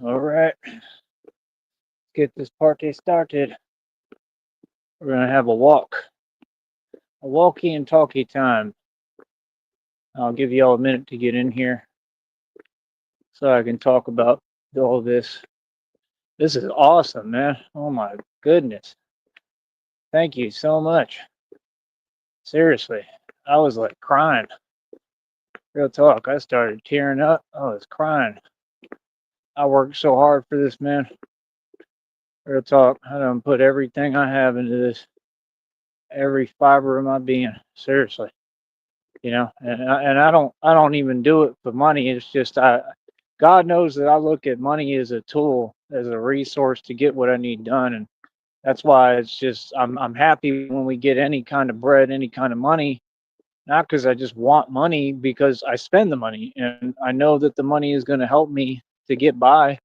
All right, get this party started. We're gonna have a walkie and talkie time. I'll give you all a minute to get in here so I can talk about all this. This is awesome, man. Oh my goodness. Thank you so much. Seriously, I was like crying. Real talk. I started tearing up. I was crying. I worked so hard for this, man. Real talk. I done put everything I have into this, every fiber of my being. Seriously, and I don't even do it for money. It's just God knows that I look at money as a tool, as a resource to get what I need done, and that's why it's just I'm happy when we get any kind of bread, any kind of money. Not because I just want money, because I spend the money, and I know that the money is going to help me to get by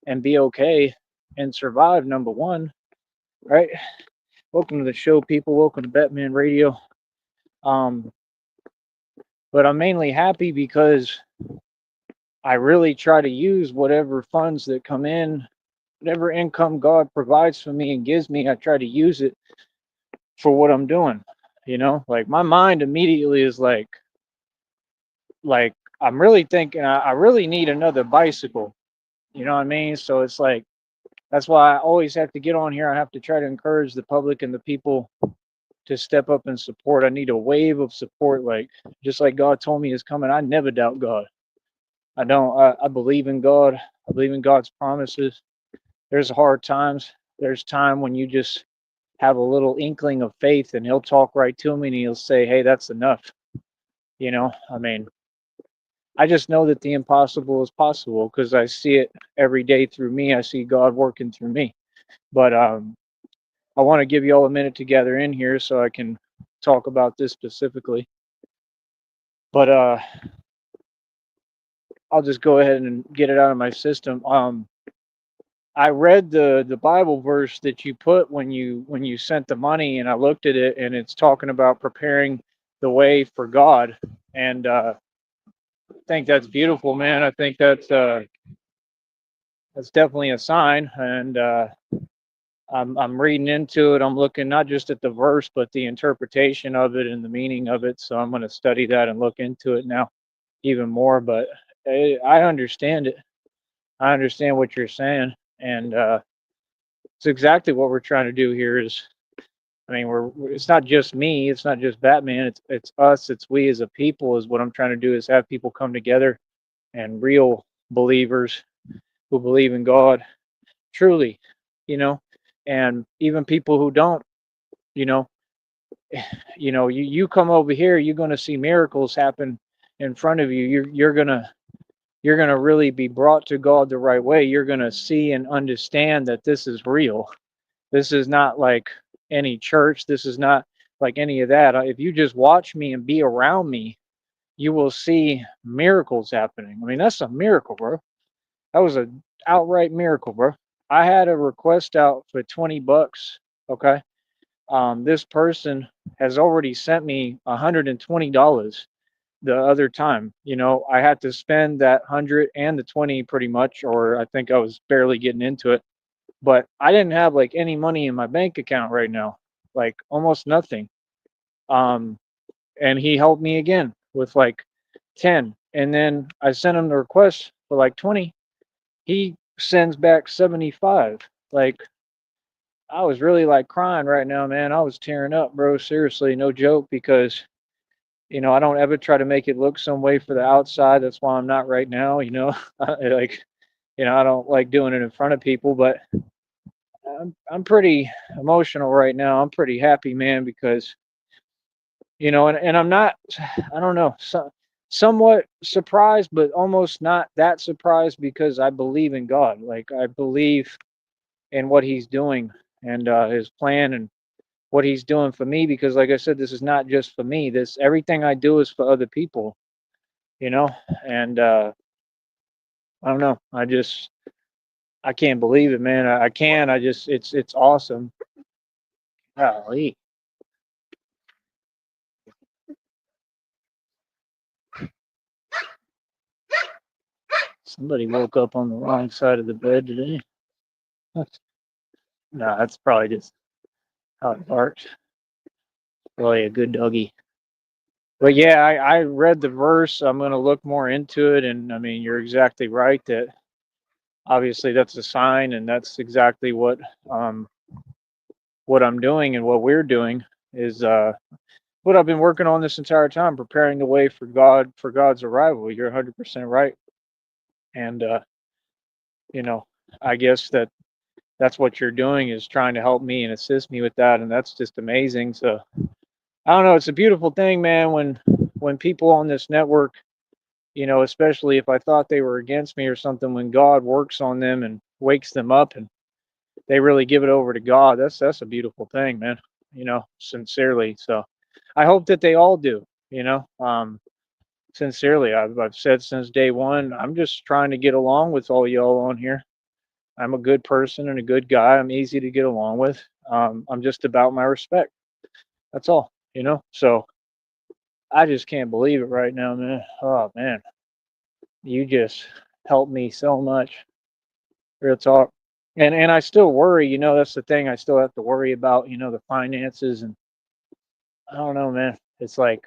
and be okay and survive. Number one, right? Welcome to the show, people. Welcome to Batman Radio. Um, but I'm mainly happy because I really try to use whatever funds that come in, whatever income God provides for me and gives me. I try to use it for what I'm doing. Like my mind immediately is like I'm really thinking I really need another bicycle. You know what I mean? So it's like that's why I always have to get on here. I have to try to encourage the public and the people to step up and support. I need a wave of support, like just like God told me is coming. I never doubt God. I don't. I believe in God. I believe in God's promises. There's hard times. There's time when you just have a little inkling of faith, and He'll talk right to me, and He'll say, "Hey, that's enough." I mean, I just know that the impossible is possible because I see it every day through me. I see God working through me. But I want to give you all a minute together in here so I can talk about this specifically. But I'll just go ahead and get it out of my system. I read the Bible verse that you put when you sent the money, and I looked at it, and it's talking about preparing the way for God, and I think that's beautiful, man. I think that's definitely a sign, and I'm reading into it. I'm looking not just at the verse, but the interpretation of it and the meaning of it. So I'm going to study that and look into it now even more. But I understand it. I understand what you're saying, and it's exactly what we're trying to do here. I mean, it's not just me. It's not just Batman. It's us. It's we as a people. Is what I'm trying to do is have people come together and real believers who believe in God truly, you know, and even people who don't, you know, you come over here, you're going to see miracles happen in front of you. You're going to really be brought to God the right way. You're going to see and understand that this is real. This is not like any church. This is not like any of that. If you just watch me and be around me, you will see miracles happening. I mean, that's a miracle, bro. That was a outright miracle, bro. I had a request out for $20. Okay. This person has already sent me $120 the other time. I had to spend that 100 and the 20 pretty much, or I think I was barely getting into it. But I didn't have like any money in my bank account right now, like almost nothing. Um, and he helped me again with like 10. And then I sent him the request for like 20. He sends back 75. Like, I was really like crying right now, man. I was tearing up, bro. Seriously, no joke, because I don't ever try to make it look some way for the outside. That's why I'm not right now, like, I don't like doing it in front of people, but I'm pretty emotional right now. I'm pretty happy, man, because and I'm not, I don't know, somewhat surprised, but almost not that surprised because I believe in God. Like, I believe in what He's doing and His plan and what He's doing for me, because like I said, this is not just for me. This Everything I do is for other people, you know and I don't know. I can't believe it, man. I can. I just it's awesome. Golly. Somebody woke up on the wrong side of the bed today. No, that's probably just how it barks. Probably a good doggy. But yeah, I read the verse. I'm going to look more into it. And I mean, you're exactly right that obviously that's a sign, and that's exactly um, what I'm doing and what we're doing is what I've been working on this entire time, preparing the way for God's arrival. You're 100% right. And you know, I guess that's what you're doing is trying to help me and assist me with that, and that's just amazing. So I don't know, it's a beautiful thing, man, when people on this network, especially if I thought they were against me or something, when God works on them and wakes them up and they really give it over to God, that's a beautiful thing, man. Sincerely. So I hope that they all do, sincerely. I've said since day one, I'm just trying to get along with all y'all on here. I'm a good person and a good guy. I'm easy to get along with. I'm just about my respect. That's all. So I just can't believe it right now, man. Oh man, you just helped me so much. Real talk. And I still worry. That's the thing. I still have to worry about. The finances, and I don't know, man. It's like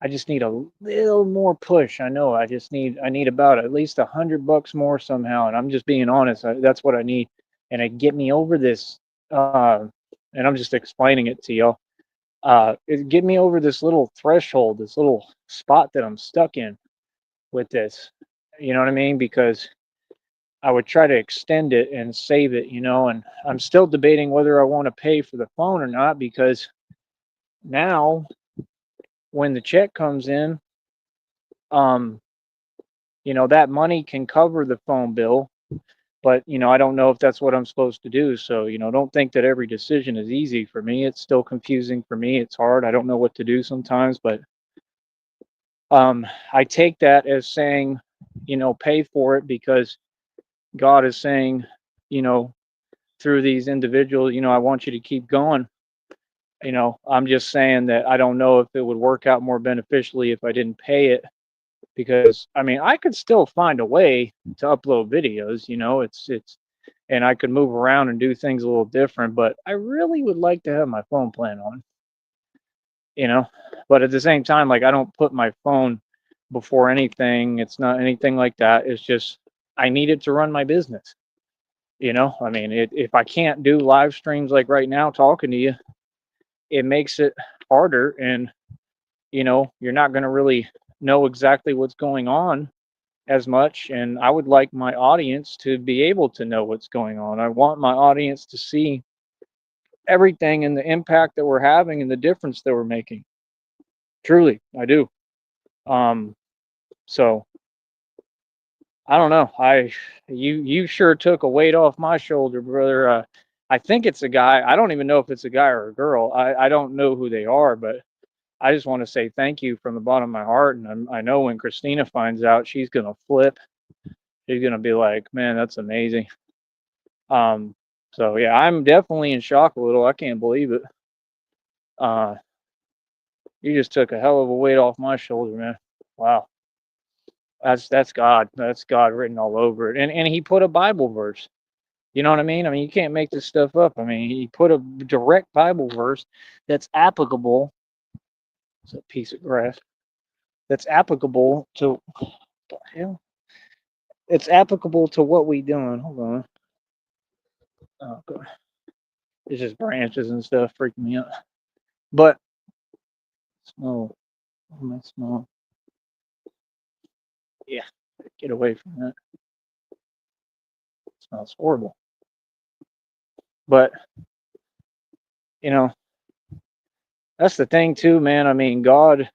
I just need a little more push. I need about at least $100 more somehow. And I'm just being honest. That's what I need, and it get me over this. And I'm just explaining it to y'all. It get me over this little threshold, this little spot that I'm stuck in with this. You know what I mean? Because I would try to extend it and save it, and I'm still debating whether I want to pay for the phone or not because now when the check comes in, um, that money can cover the phone bill, but I don't know if that's what I'm supposed to do. So, don't think that every decision is easy for me. It's still confusing for me. It's hard. I don't know what to do sometimes, but I take that as saying, pay for it because God is saying, you know, through these individuals, I want you to keep going. I'm just saying that I don't know if it would work out more beneficially if I didn't pay it because I mean, I could still find a way to upload videos, and I could move around and do things a little different, but I really would like to have my phone plan on, you know. But at the same time, like I don't put my phone before anything. It's not anything like that. It's just I need it to run my business. I mean, if I can't do live streams like right now talking to you, it makes it harder, and you're not going to really know exactly what's going on as much. And I would like my audience to be able to know what's going on. I want my audience to see everything and the impact that we're having and the difference that we're making. Truly, I do. Um, so I don't know. You sure took a weight off my shoulder, brother. I think it's a guy. I don't even know if it's a guy or a girl. I don't know who they are, but I just want to say thank you from the bottom of my heart. And I know when Christina finds out, she's gonna flip. She's gonna be like, "Man, that's amazing." Um, so yeah, I'm definitely in shock a little. I can't believe it. Uh, you just took a hell of a weight off my shoulder, man. Wow. That's God. That's God written all over it. And he put a Bible verse. You know what I mean? I mean, you can't make this stuff up. I mean, he put a direct Bible verse that's applicable. It's a piece of grass. That's applicable to what the hell? It's applicable to what we doing. Hold on. Oh, God. It's just branches and stuff freaking me out. But smell. Smell. Yeah, get away from that. It smells horrible. But you know, that's the thing too, man. I mean, God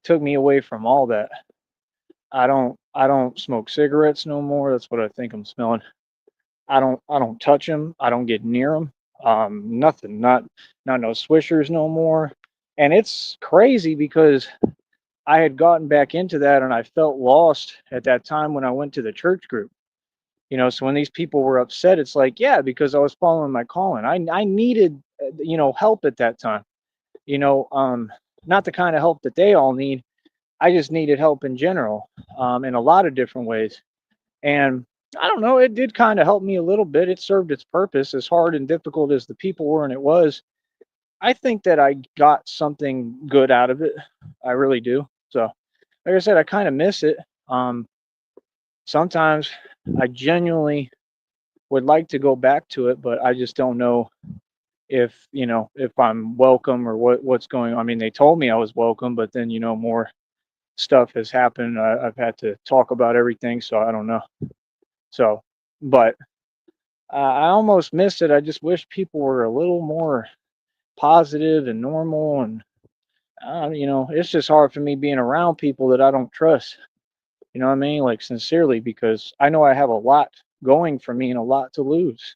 took me away from all that. I don't smoke cigarettes no more. That's what I think I'm smelling. I don't touch them. I don't get near them. Nothing. Not no swishers no more. And it's crazy because I had gotten back into that and I felt lost at that time when I went to the church group. So when these people were upset, it's like, yeah, because I was following my calling. I needed help at that time. You know, um not the kind of help that they all need, I just needed help in general, in a lot of different ways. And I don't know, it did kind of help me a little bit. It served its purpose, as hard and difficult as the people were, and it was. I think that I got something good out of it. I really do. So, like I said, I kind of miss it. Um, Sometimes I genuinely would like to go back to it, but I just don't know if if I'm welcome, or what's going on. I mean, they told me I was welcome, but then more stuff has happened. I've had to talk about everything, so I don't know. So, but I almost miss it. I just wish people were a little more positive and normal, and it's just hard for me being around people that I don't trust. You know what I mean? Like, sincerely, because I know I have a lot going for me and a lot to lose.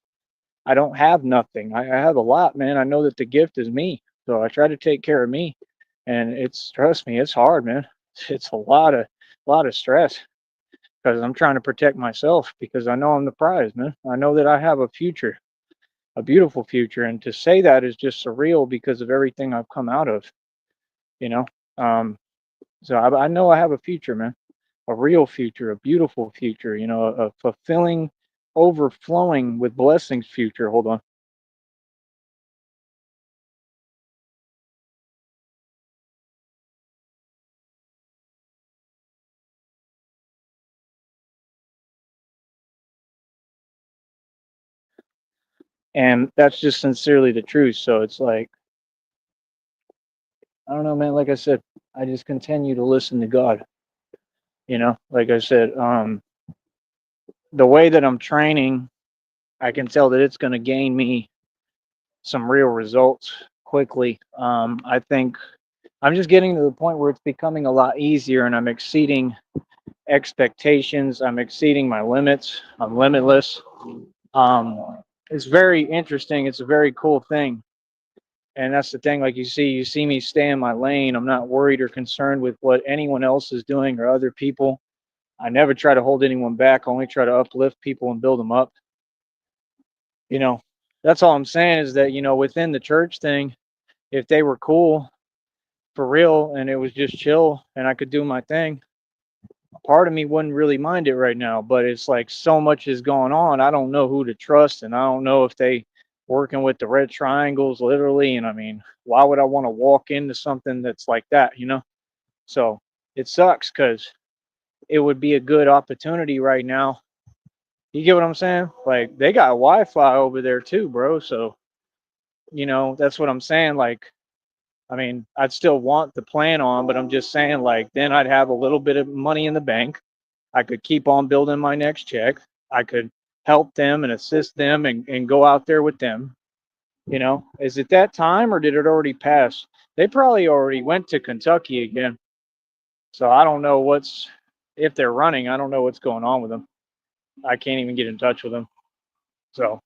I don't have nothing. I have a lot, man. I know that the gift is me. So I try to take care of me. And trust me, it's hard, man. It's a lot of stress, because I'm trying to protect myself, because I know I'm the prize, man. I know that I have a future, a beautiful future. And to say that is just surreal because of everything I've come out of, you know? Um, so I know I have a future, man, a real future, a beautiful future, a fulfilling, overflowing with blessings future. Hold on. And that's just sincerely the truth. So it's like, I don't know, man. Like I said, I just continue to listen to God. Like I said, the way that I'm training, I can tell that it's going to gain me some real results quickly. I think I'm just getting to the point where it's becoming a lot easier, and I'm exceeding expectations. I'm exceeding my limits. I'm limitless. It's very interesting. It's a very cool thing. And that's the thing. Like, you see me stay in my lane. I'm not worried or concerned with what anyone else is doing or other people. I never try to hold anyone back. I only try to uplift people and build them up. You know, that's all I'm saying, is that, within the church thing, if they were cool for real and it was just chill and I could do my thing, part of me wouldn't really mind it right now. But it's like, so much is going on. I don't know who to trust, and I don't know if they working with the red triangles, literally. And I mean, why would I want to walk into something that's like that? So it sucks, because it would be a good opportunity right now. You get what I'm saying? Like, they got Wi-Fi over there too, bro. So that's what I'm saying. Like, I mean, I'd still want the plan on, but I'm just saying, like, then I'd have a little bit of money in the bank. I could keep on building my next check. I could help them and assist them, and go out there with them. Is it that time, or did it already pass? They probably already went to Kentucky again. So I don't know if they're running, I don't know what's going on with them. I can't even get in touch with them. So,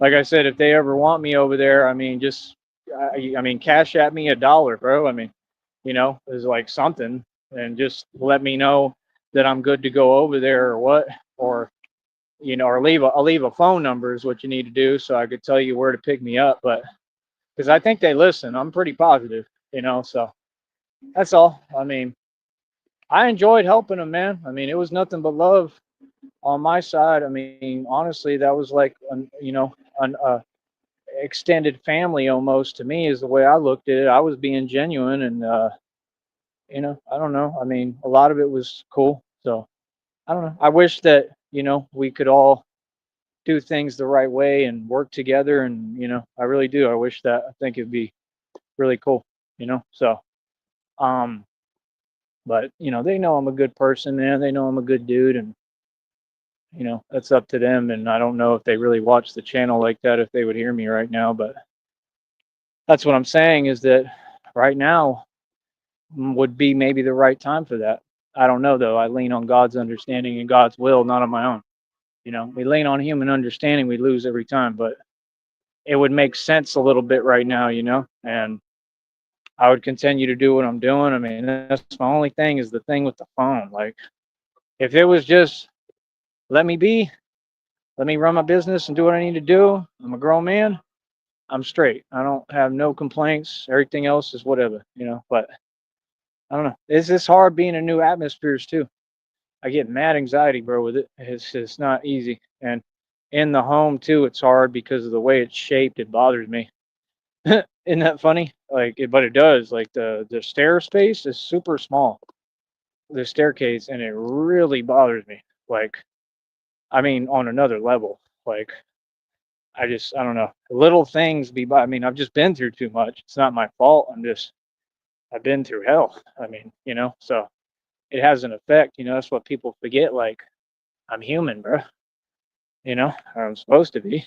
like I said, if they ever want me over there, I mean, I mean, cash at me $1, bro. I mean, is like something, and just let me know that I'm good to go over there, or what, or or I'll leave a phone number is what you need to do, so I could tell you where to pick me up. But because I think they listen, I'm pretty positive. So that's all. I mean, I enjoyed helping them, man. I mean, it was nothing but love on my side. I mean, honestly, that was like an extended family almost to me, is the way I looked at it. I was being genuine, and I don't know. I mean, a lot of it was cool. So I don't know. I wish that we could all do things the right way and work together, and I really do. I wish that. I think it'd be really cool. So um, but they know I'm a good person, man. They know I'm a good dude, and that's up to them. And I don't know if they really watch the channel like that, if they would hear me right now. But that's what I'm saying, is that right now would be maybe the right time for that. I don't know, though. I lean on God's understanding and God's will, not on my own. We lean on human understanding, we lose every time. But it would make sense a little bit right now. And I would continue to do what I'm doing. I mean, that's my only thing, is the thing with the phone. Like, if it was just, let me be, let me run my business and do what I need to do. I'm a grown man. I'm straight. I don't have no complaints. Everything else is whatever. But I don't know. It's just hard being in new atmospheres too. I get mad anxiety, bro, with it. It's just not easy. And in the home too, it's hard because of the way it's shaped. It bothers me. Isn't that funny? But it does. Like the stair space is super small, the staircase, and it really bothers me. Like, I mean, on another level. Like, I don't know. Little things I mean, I've just been through too much. It's not my fault. I've been through hell. I mean, so it has an effect. That's what people forget. Like, I'm human, bro. I'm supposed to be.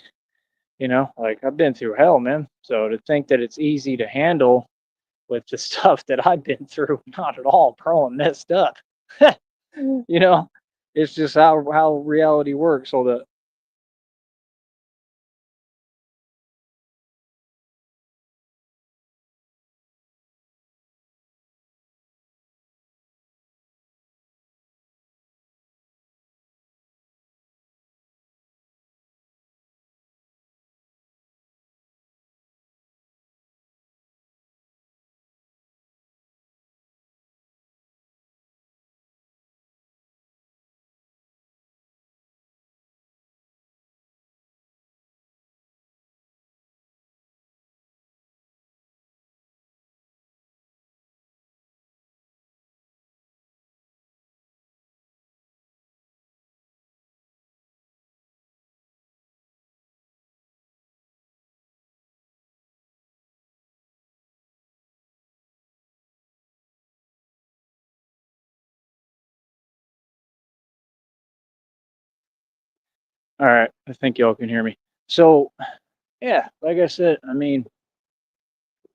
Like, I've been through hell, man. So to think that it's easy to handle with the stuff that I've been through, not at all, bro. I'm messed up. you know, it's just how reality works. So the All right, I think y'all can hear me. So yeah, like I said, I mean,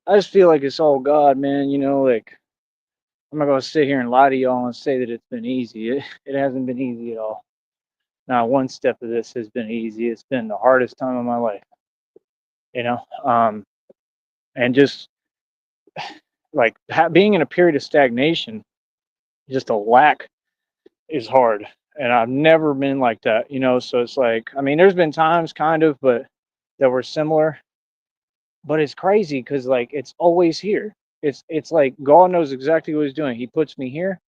I just feel like it's all God, man. Like, I'm not gonna sit here and lie to y'all and say that it's been easy. It hasn't been easy at all. Not one step of this has been easy. It's been the hardest time of my life. You know, and just like being in a period of stagnation, just a lack is hard. And I've never been like that. So it's like, I mean, there's been times kind of, but that were similar. But it's crazy because like it's always here. It's like God knows exactly what He's doing. He puts me here.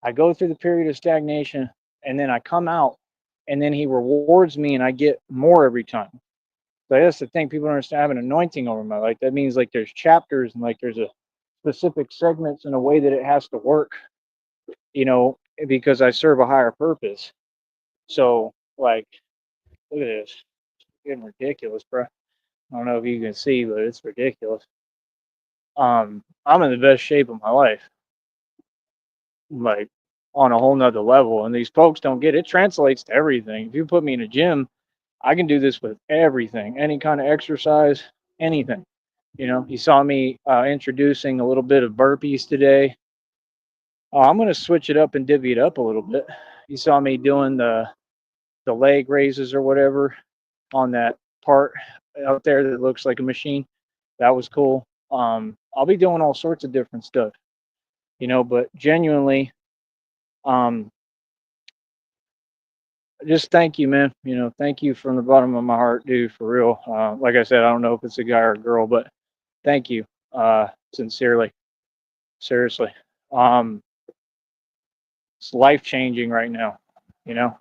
I go through the period of stagnation, and then I come out, and then He rewards me, and I get more every time. So that's the thing. People don't understand. I have an anointing over my life. That means like there's chapters and like there's a specific segments in a way that it has to work. Because I serve a higher purpose. So like, look at this. It's getting ridiculous, bro. I don't know if you can see, but it's ridiculous. I'm in the best shape of my life, like on a whole nother level. And these folks don't get it. Translates to everything. If you put me in a gym, I can do this with everything, any kind of exercise, anything. You saw me introducing a little bit of burpees today. I'm going to switch it up and divvy it up a little bit. You saw me doing the leg raises or whatever on that part out there that looks like a machine. That was cool. I'll be doing all sorts of different stuff, but genuinely, um, just thank you, man. Thank you from the bottom of my heart, dude, for real. Like I said, I don't know if it's a guy or a girl, but thank you, sincerely, seriously. Um, it's life changing right now, you know.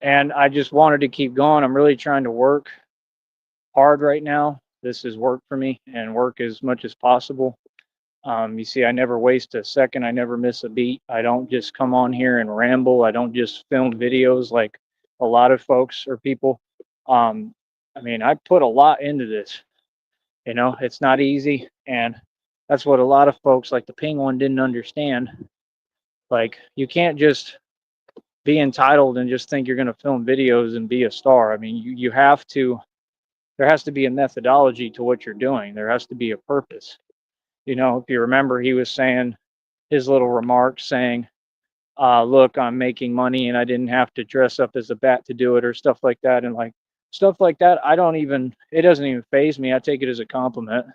And I just wanted to keep going. I'm really trying to work hard right now. This is work for me, and work as much as possible. You see, I never waste a second. I never miss a beat. I don't just come on here and ramble. I don't just film videos like a lot of folks or people. Um, I mean, I put a lot into this. It's not easy. And that's what a lot of folks like the Penguin didn't understand. Like, you can't just be entitled and just think you're going to film videos and be a star. I mean, you have to, there has to be a methodology to what you're doing, there has to be a purpose. If you remember, he was saying his little remarks saying, look, I'm making money and I didn't have to dress up as a bat to do it or stuff like that. And like stuff like that, it doesn't even phase me. I take it as a compliment,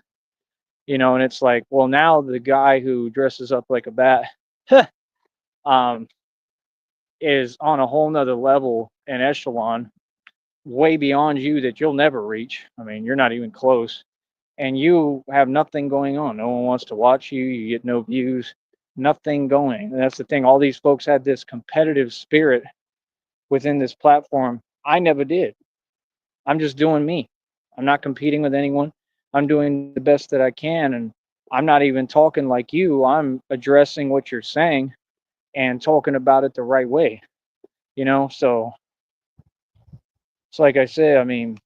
and it's like, well, now the guy who dresses up like a bat um, is on a whole nother level and echelon way beyond you that you'll never reach. I mean, you're not even close. and you have nothing going on. No one wants to watch you. You get no views, nothing going. And that's the thing. All these folks had this competitive spirit within this platform. I never did. I'm just doing me. I'm not competing with anyone. I'm doing the best that I can. And I'm not even talking like you. I'm addressing what you're saying and talking about it the right way, you know? So it's like I say, I mean,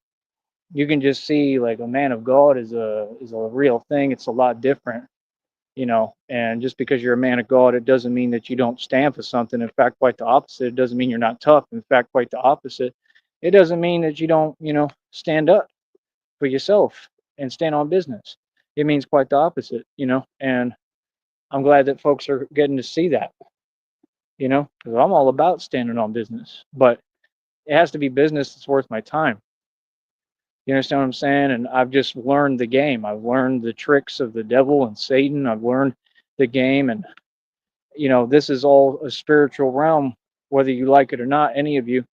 you can just see like a man of God is a real thing. It's a lot different, you know. And just because you're a man of God, it doesn't mean that you don't stand for something. In fact, quite the opposite. It doesn't mean you're not tough. In fact, quite the opposite. It doesn't mean that you don't, stand up for yourself and stand on business. It means quite the opposite, you know. And I'm glad that folks are getting to see that, because I'm all about standing on business, but it has to be business that's worth my time. You understand what I'm saying? And I've just learned the game. I've learned the tricks of the devil and Satan. I've learned the game. And, this is all a spiritual realm, whether you like it or not, any of you.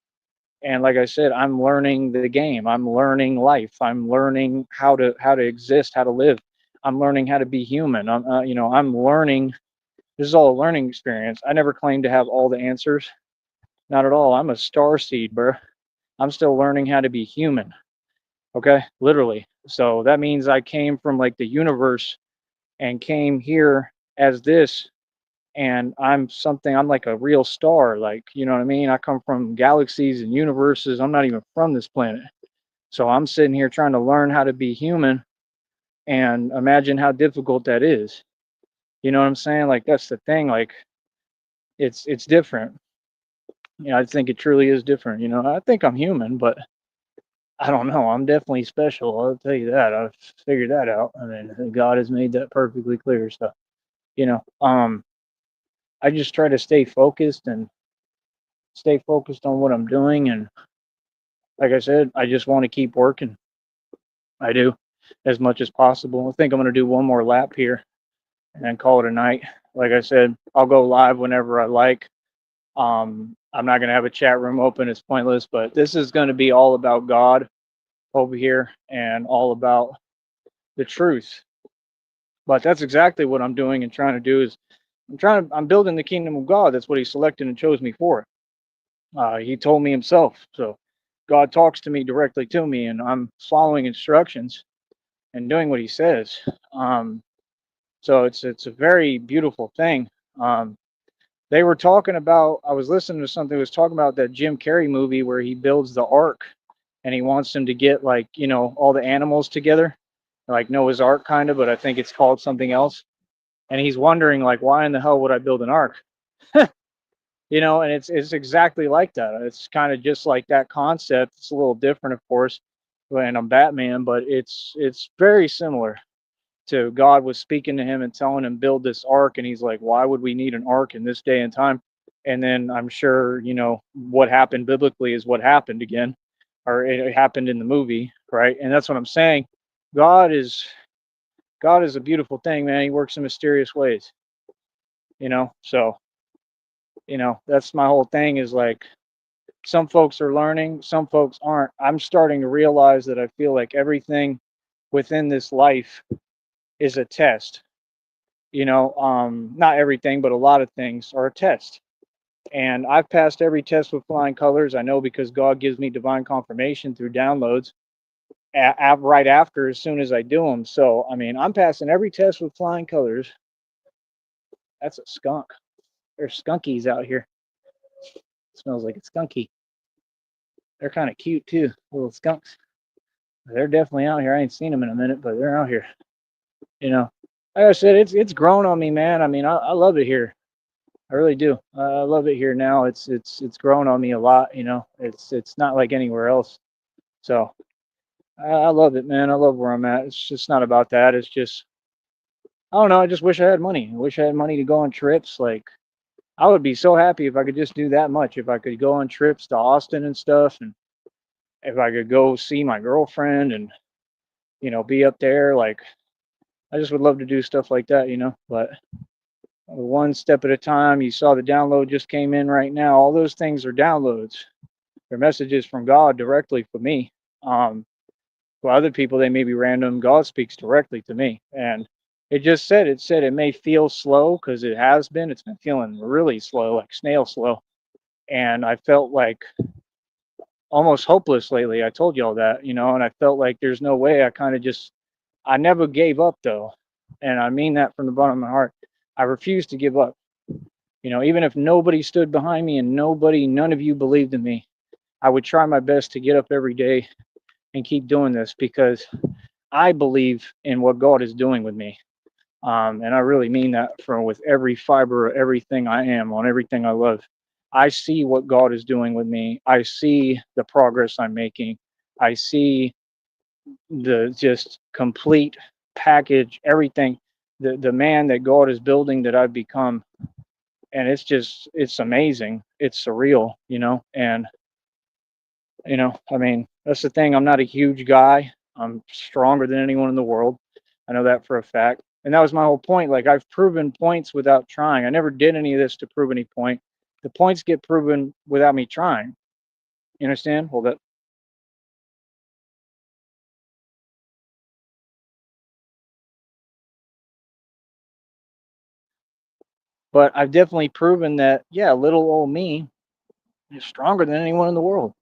And like I said, I'm learning the game. I'm learning life. I'm learning how to exist, how to live. I'm learning how to be human. I'm learning. This is all a learning experience. I never claimed to have all the answers. Not at all. I'm a star seed, bro. I'm still learning how to be human. Okay, literally. So that means I came from like the universe and came here as this, and I'm like a real star. Like, you know what I mean? I come from galaxies and universes. I'm not even from this planet. So I'm sitting here trying to learn how to be human, and imagine how difficult that is. You know what I'm saying? Like, that's the thing. Like, it's different. I think it truly is different. I think I'm human, but I don't know. I'm definitely special. I'll tell you that. I've figured that out. I mean, God has made that perfectly clear. So, you know, um, I just try to stay focused on what I'm doing. And like I said, I just want to keep working. I do, as much as possible. I think I'm going to do one more lap here and then call it a night. Like I said, I'll go live whenever I like. I'm not going to have a chat room open. It's pointless, but this is going to be all about God over here and all about the truth. But that's exactly what I'm doing and trying to do is I'm building the kingdom of God. That's what he selected and chose me for. He told me himself. So God talks to me directly to me, and I'm following instructions and doing what he says. Um, so it's a very beautiful thing. Um, they were talking about. I was listening to something that was talking about that Jim Carrey movie where he builds the ark, and he wants them to get like all the animals together, like Noah's Ark kind of, but I think it's called something else. And he's wondering like, why in the hell would I build an ark? And it's exactly like that. It's kind of just like that concept. It's a little different, of course, when I'm Batman, but it's very similar to God was speaking to him and telling him build this ark, and he's like, why would we need an ark in this day and time? And then I'm sure what happened biblically is what happened again, or it happened in the movie, right? And that's what I'm saying. God is God is a beautiful thing, man. He works in mysterious ways, So that's my whole thing is like some folks are learning, some folks aren't. I'm starting to realize that I feel like everything within this life is a test. Not everything, but a lot of things are a test. And I've passed every test with flying colors. I know because God gives me divine confirmation through downloads right after, as soon as I do them. So, I mean, I'm passing every test with flying colors. That's a skunk. There's skunkies out here. It smells like a skunky. They're kind of cute too, little skunks. They're definitely out here. I ain't seen them in a minute, but they're out here. You know, like I said, it's grown on me, man. I mean, I love it here. I really do. I love it here now. It's grown on me a lot. It's not like anywhere else. So I love it, man. I love where I'm at. It's just not about that. It's just I don't know. I just wish I had money. I wish I had money to go on trips. Like I would be so happy if I could just do that much. If I could go on trips to Austin and stuff, and if I could go see my girlfriend and be up there. Like I just would love to do stuff like that. But one step at a time. You saw the download just came in right now. All those things are downloads. They're messages from God directly for me. Um, For other people, they may be random. God speaks directly to me. And it said it may feel slow because it has been. It's been feeling really slow, like snail slow. And I felt like almost hopeless lately. I told you all that, and I felt like there's no way. I never gave up though. And I mean that from the bottom of my heart. I refused to give up. Even if nobody stood behind me and none of you believed in me, I would try my best to get up every day and keep doing this because I believe in what God is doing with me. And I really mean that from with every fiber of everything I am, on everything I love. I see what God is doing with me. I see the progress I'm making. I see the just complete package, everything, the man that God is building that I've become. And it's amazing. It's surreal, and I mean, that's the thing. I'm not a huge guy. I'm stronger than anyone in the world. I know that for a fact. And that was my whole point. Like, I've proven points without trying. I never did any of this to prove any point. The points get proven without me trying. You understand? Well, but I've definitely proven that, yeah, little old me is stronger than anyone in the world.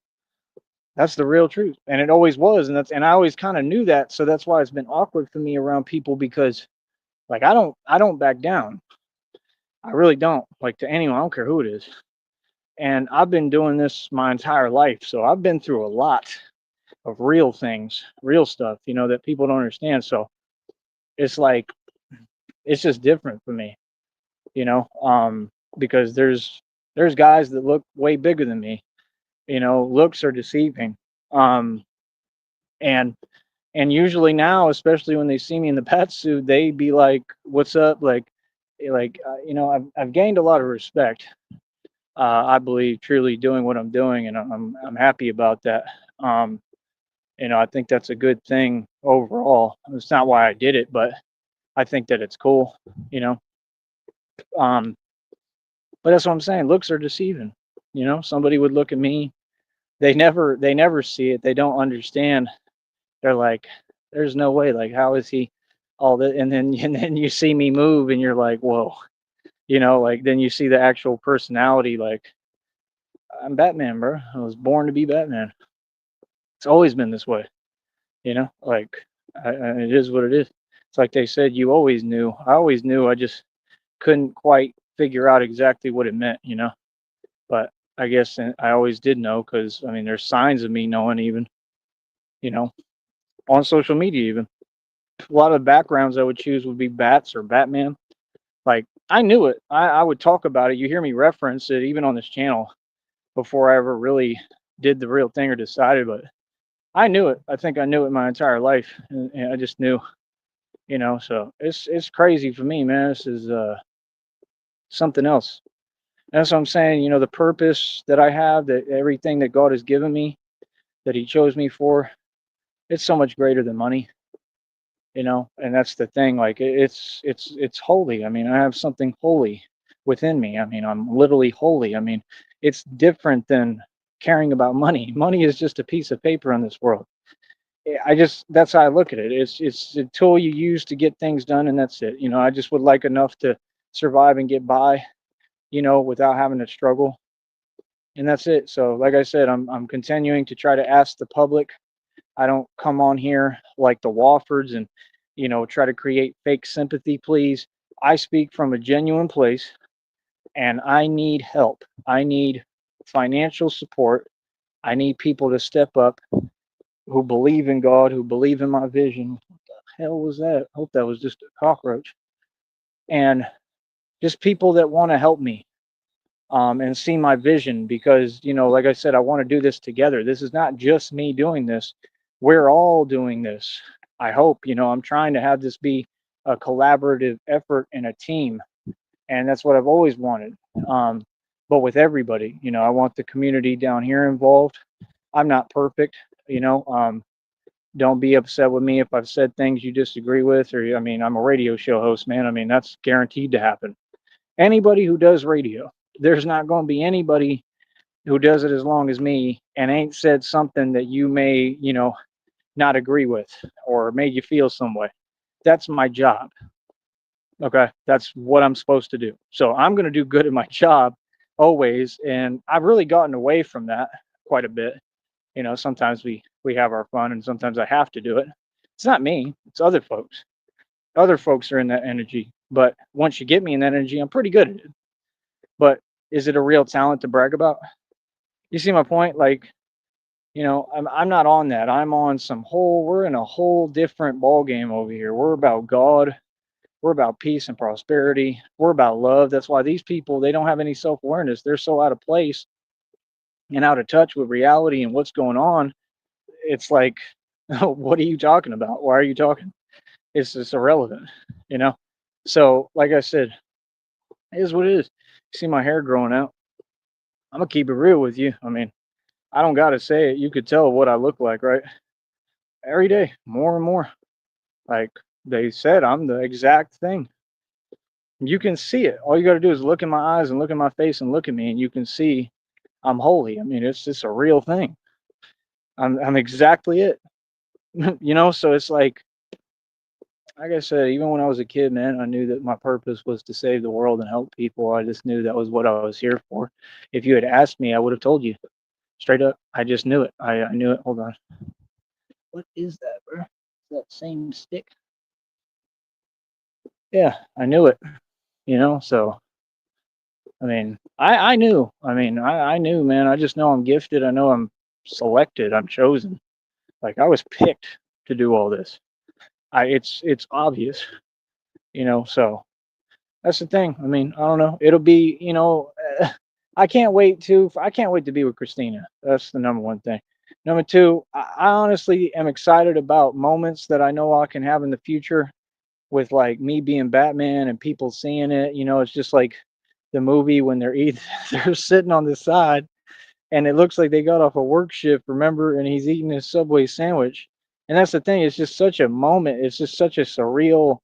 That's the real truth. And it always was. And I always kind of knew that. So that's why it's been awkward for me around people because like I don't back down. I really don't. Like, to anyone, I don't care who it is. And I've been doing this my entire life. So I've been through a lot of real things, real stuff, that people don't understand. So it's like it's just different for me, because there's guys that look way bigger than me. Looks are deceiving. Um and usually now, especially when they see me in the bat suit, they be like, "What's up?" I've gained a lot of respect. I believe truly doing what I'm doing, and I'm happy about that. Um, I think that's a good thing overall. It's not why I did it, but I think that it's cool. You know, um, but that's what I'm saying. Looks are deceiving. Somebody would look at me. They never see it. They don't understand. They're like, "There's no way. Like, how is he?" All that, and then and then you see me move, and you're like, "Whoa." Like then you see the actual personality. Like, I'm Batman, bro. I was born to be Batman. It's always been this way. Like, it is what it is. It's like they said, you always knew. I always knew. I just couldn't quite figure out exactly what it meant. But I guess I always did know because I mean, there's signs of me knowing even, you know, on social media even. A lot of the backgrounds I would choose would be bats or Batman. Like, I knew it. I would talk about it. You hear me reference it even on this channel before I ever really did the real thing or decided, but I knew it. I think I knew it my entire life, and I just knew. So it's crazy for me, man. This is something else. That's what I'm saying. The purpose that I have, that everything that God has given me, that He chose me for, it's so much greater than money. And that's the thing. Like, it's holy. I mean, I have something holy within me. I mean, I'm literally holy. I mean, it's different than caring about money. Money is just a piece of paper in this world. I just That's how I look at it. It's a tool you use to get things done, and that's it. I just would like enough to survive and get by, without having to struggle, and that's it. So, like I said, I'm continuing to try to ask the public. I don't come on here like the Woffords and try to create fake sympathy. Please, I speak from a genuine place, and I need help. I need financial support. I need people to step up who believe in God, who believe in my vision. What the hell was that? I hope that was just a cockroach. And just people that want to help me, and see my vision because, like I said, I want to do this together. This is not just me doing this. We're all doing this. I hope, I'm trying to have this be a collaborative effort and a team. And that's what I've always wanted. But with everybody, I want the community down here involved. I'm not perfect, you know. Don't be upset with me if I've said things you disagree with, or I mean, I'm a radio show host, man. I mean, that's guaranteed to happen. Anybody who does radio, there's not going to be anybody who does it as long as me and ain't said something that you may, not agree with or made you feel some way. That's my job. Okay. That's what I'm supposed to do. So I'm going to do good at my job always. And I've really gotten away from that quite a bit. Sometimes we have our fun and sometimes I have to do it. It's not me, it's other folks. Other folks are in that energy. But once you get me in that energy, I'm pretty good at it. But is it a real talent to brag about? You see my point? Like, I'm not on that. I'm on we're in a whole different ball game over here. We're about God. We're about peace and prosperity. We're about love. That's why these people, they don't have any self-awareness. They're so out of place and out of touch with reality and what's going on. It's like, what are you talking about? Why are you talking? It's just irrelevant, you know? So, like I said, it is what it is. You see my hair growing out. I'm gonna keep it real with you. I mean, I don't gotta say it. You could tell what I look like, right? Every day, more and more. Like they said, I'm the exact thing. You can see it. All you got to do is look in my eyes and look in my face and look at me, and you can see I'm holy. I mean, it's just a real thing. I'm exactly it. So it's like I said, even when I was a kid, man, I knew that my purpose was to save the world and help people. I just knew that was what I was here for. If you had asked me, I would have told you straight up. I just knew it. I knew it. Hold on. What is that, bro? Is that same stick? Yeah, I knew it. So I mean, I knew. I mean, I knew, man. I just know I'm gifted. I know I'm selected. I'm chosen. Like I was picked to do all this. It's obvious, So that's the thing. I mean, I don't know. It'll be, I can't wait to be with Christina. That's the number one thing. Number two, I honestly am excited about moments that I know I can have in the future with like me being Batman and people seeing it. It's just like the movie when they're eating, they're sitting on the side and it looks like they got off a work shift, remember? And he's eating his Subway sandwich. And that's the thing, it's just such a moment. It's just such a surreal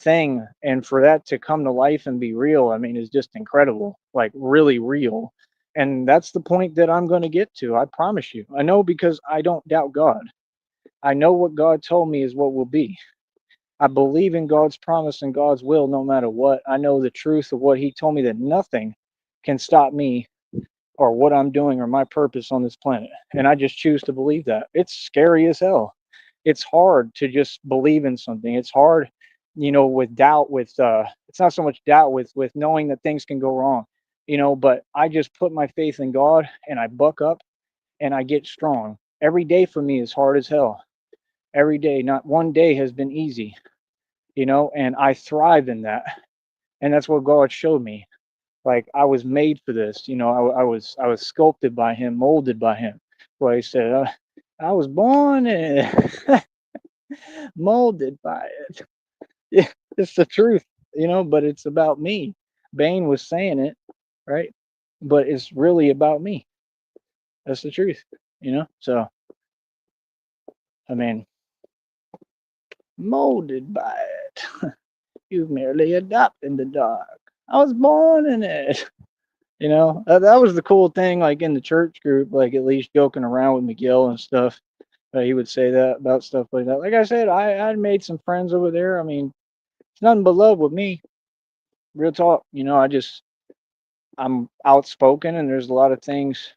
thing. And for that to come to life and be real, I mean, is just incredible, like really real. And that's the point that I'm going to get to. I promise you. I know because I don't doubt God. I know what God told me is what will be. I believe in God's promise and God's will no matter what. I know the truth of what He told me that nothing can stop me or what I'm doing or my purpose on this planet. And I just choose to believe that. It's scary as hell. It's hard to just believe in something. It's hard, with doubt, it's not so much doubt with knowing that things can go wrong, but I just put my faith in God and I buck up and I get strong. Every day for me is hard as hell. Every day, not one day has been easy, and I thrive in that. And that's what God showed me. Like I was made for this, I was sculpted by Him, molded by Him. Well, He said, I was born and molded by it. Yeah, it's the truth, but it's about me. Bane was saying it, right? But it's really about me. That's the truth, So, I mean, molded by it. You merely adopt in the dark. I was born in it. That was the cool thing, like in the church group, like at least joking around with Miguel and stuff. He would say that about stuff like that. Like I said, I made some friends over there. I mean, it's nothing but love with me. Real talk. I'm outspoken, and there's a lot of things.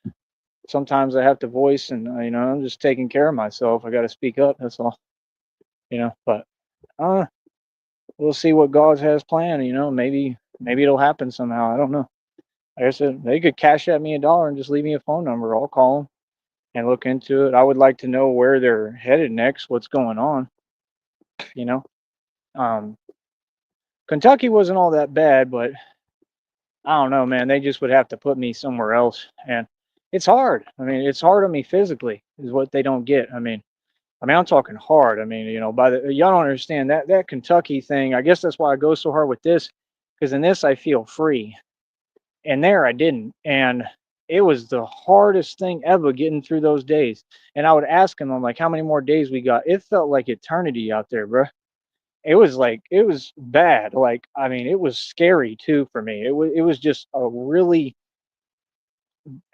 Sometimes I have to voice, and I'm just taking care of myself. I got to speak up. That's all. But uh, we'll see what God has planned. Maybe it'll happen somehow. I don't know. Like I said, they could cash at me $1 and just leave me a phone number. I'll call them and look into it. I would like to know where they're headed next, what's going on. You know, um, Kentucky wasn't all that bad, but I don't know, man. They just would have to put me somewhere else, and it's hard. I mean, it's hard on me physically, is what they don't get. I mean, I'm talking hard. I mean, by the y'all don't understand that Kentucky thing. I guess that's why I go so hard with this, because in this I feel free, and there I didn't, and it was the hardest thing ever getting through those days. And I would ask him, I'm like, how many more days we got? It felt like eternity out there, bro. It was bad. Like, I mean, it was scary too for me. It was just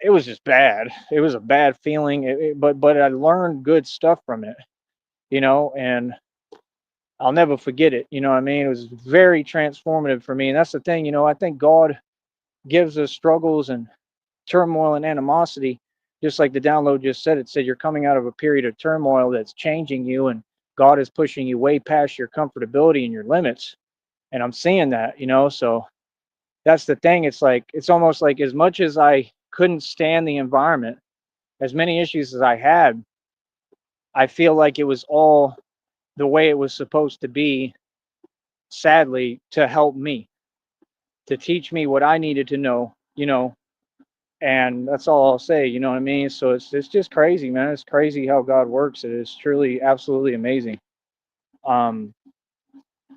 it was just bad. It was a bad feeling. But I learned good stuff from it. and I'll never forget it. You know what I mean? It was very transformative for me. And that's the thing, I think God gives us struggles and turmoil and animosity, just like the download just said. It said you're coming out of a period of turmoil that's changing you, and God is pushing you way past your comfortability and your limits. And I'm seeing that, so that's the thing. It's like, it's almost like as much as I couldn't stand the environment, as many issues as I had, I feel like it was all the way it was supposed to be, sadly, to help me, to teach me what I needed to know, and that's all I'll say, you know what I mean? So it's just crazy, man. It's crazy how God works. It is truly absolutely amazing. Um,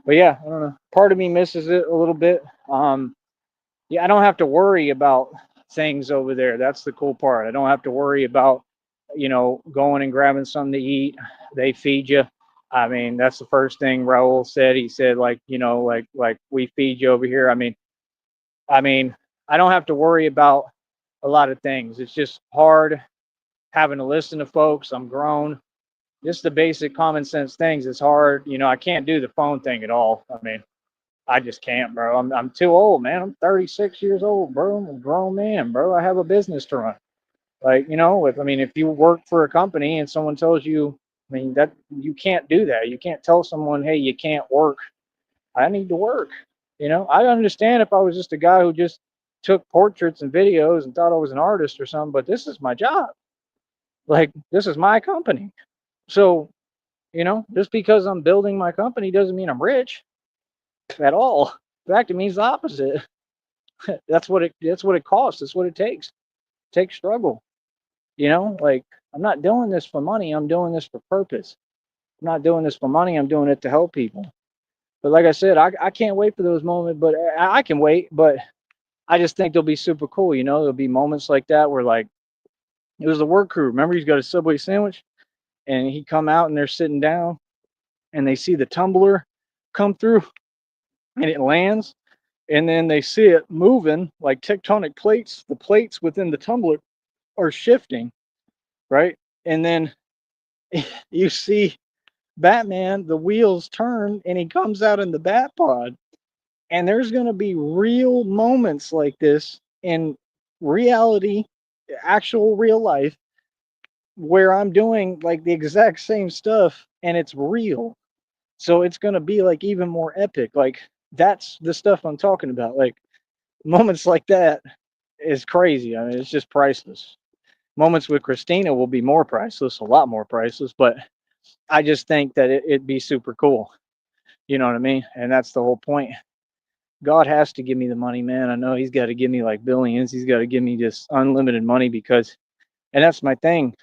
but yeah, I don't know. Part of me misses it a little bit. Yeah, I don't have to worry about things over there. That's the cool part. I don't have to worry about, going and grabbing something to eat. They feed you. I mean, that's the first thing Raul said. He said, like, like we feed you over here. I mean, I don't have to worry about a lot of things. It's just hard having to listen to folks. I'm grown. Just the basic common sense things is hard. I can't do the phone thing at all. I mean, I just can't, bro. I'm too old, man. I'm 36 years old, bro. I'm a grown man, bro. I have a business to run. Like, if you work for a company and someone tells you, that you can't do that. You can't tell someone, hey, you can't work. I need to work. I understand if I was just a guy who just took portraits and videos and thought I was an artist or something, but this is my job. Like, this is my company. So, just because I'm building my company doesn't mean I'm rich at all. In fact, it means the opposite. That's what it costs. That's what it takes. It takes struggle. Like, I'm not doing this for money. I'm doing this for purpose. I'm not doing this for money. I'm doing it to help people. But like I said, I can't wait for those moments, but I can wait, but I just think they'll be super cool. There'll be moments like that where, like, it was the work crew. Remember, he's got a Subway sandwich and he come out and they're sitting down and they see the tumbler come through and it lands, and then they see it moving like tectonic plates. The plates within the tumbler are shifting, right? And then you see Batman, the wheels turn, and he comes out in the Bat Pod. And there's going to be real moments like this in reality, actual real life, where I'm doing like the exact same stuff and it's real. So it's going to be like even more epic. Like, that's the stuff I'm talking about. Like, moments like that is crazy. I mean, it's just priceless. Moments with Christina will be more priceless, a lot more priceless, but I just think that it'd be super cool. You know what I mean? And that's the whole point. God has to give me the money, man. I know he's got to give me like billions. He's got to give me just unlimited money because, and that's my thing.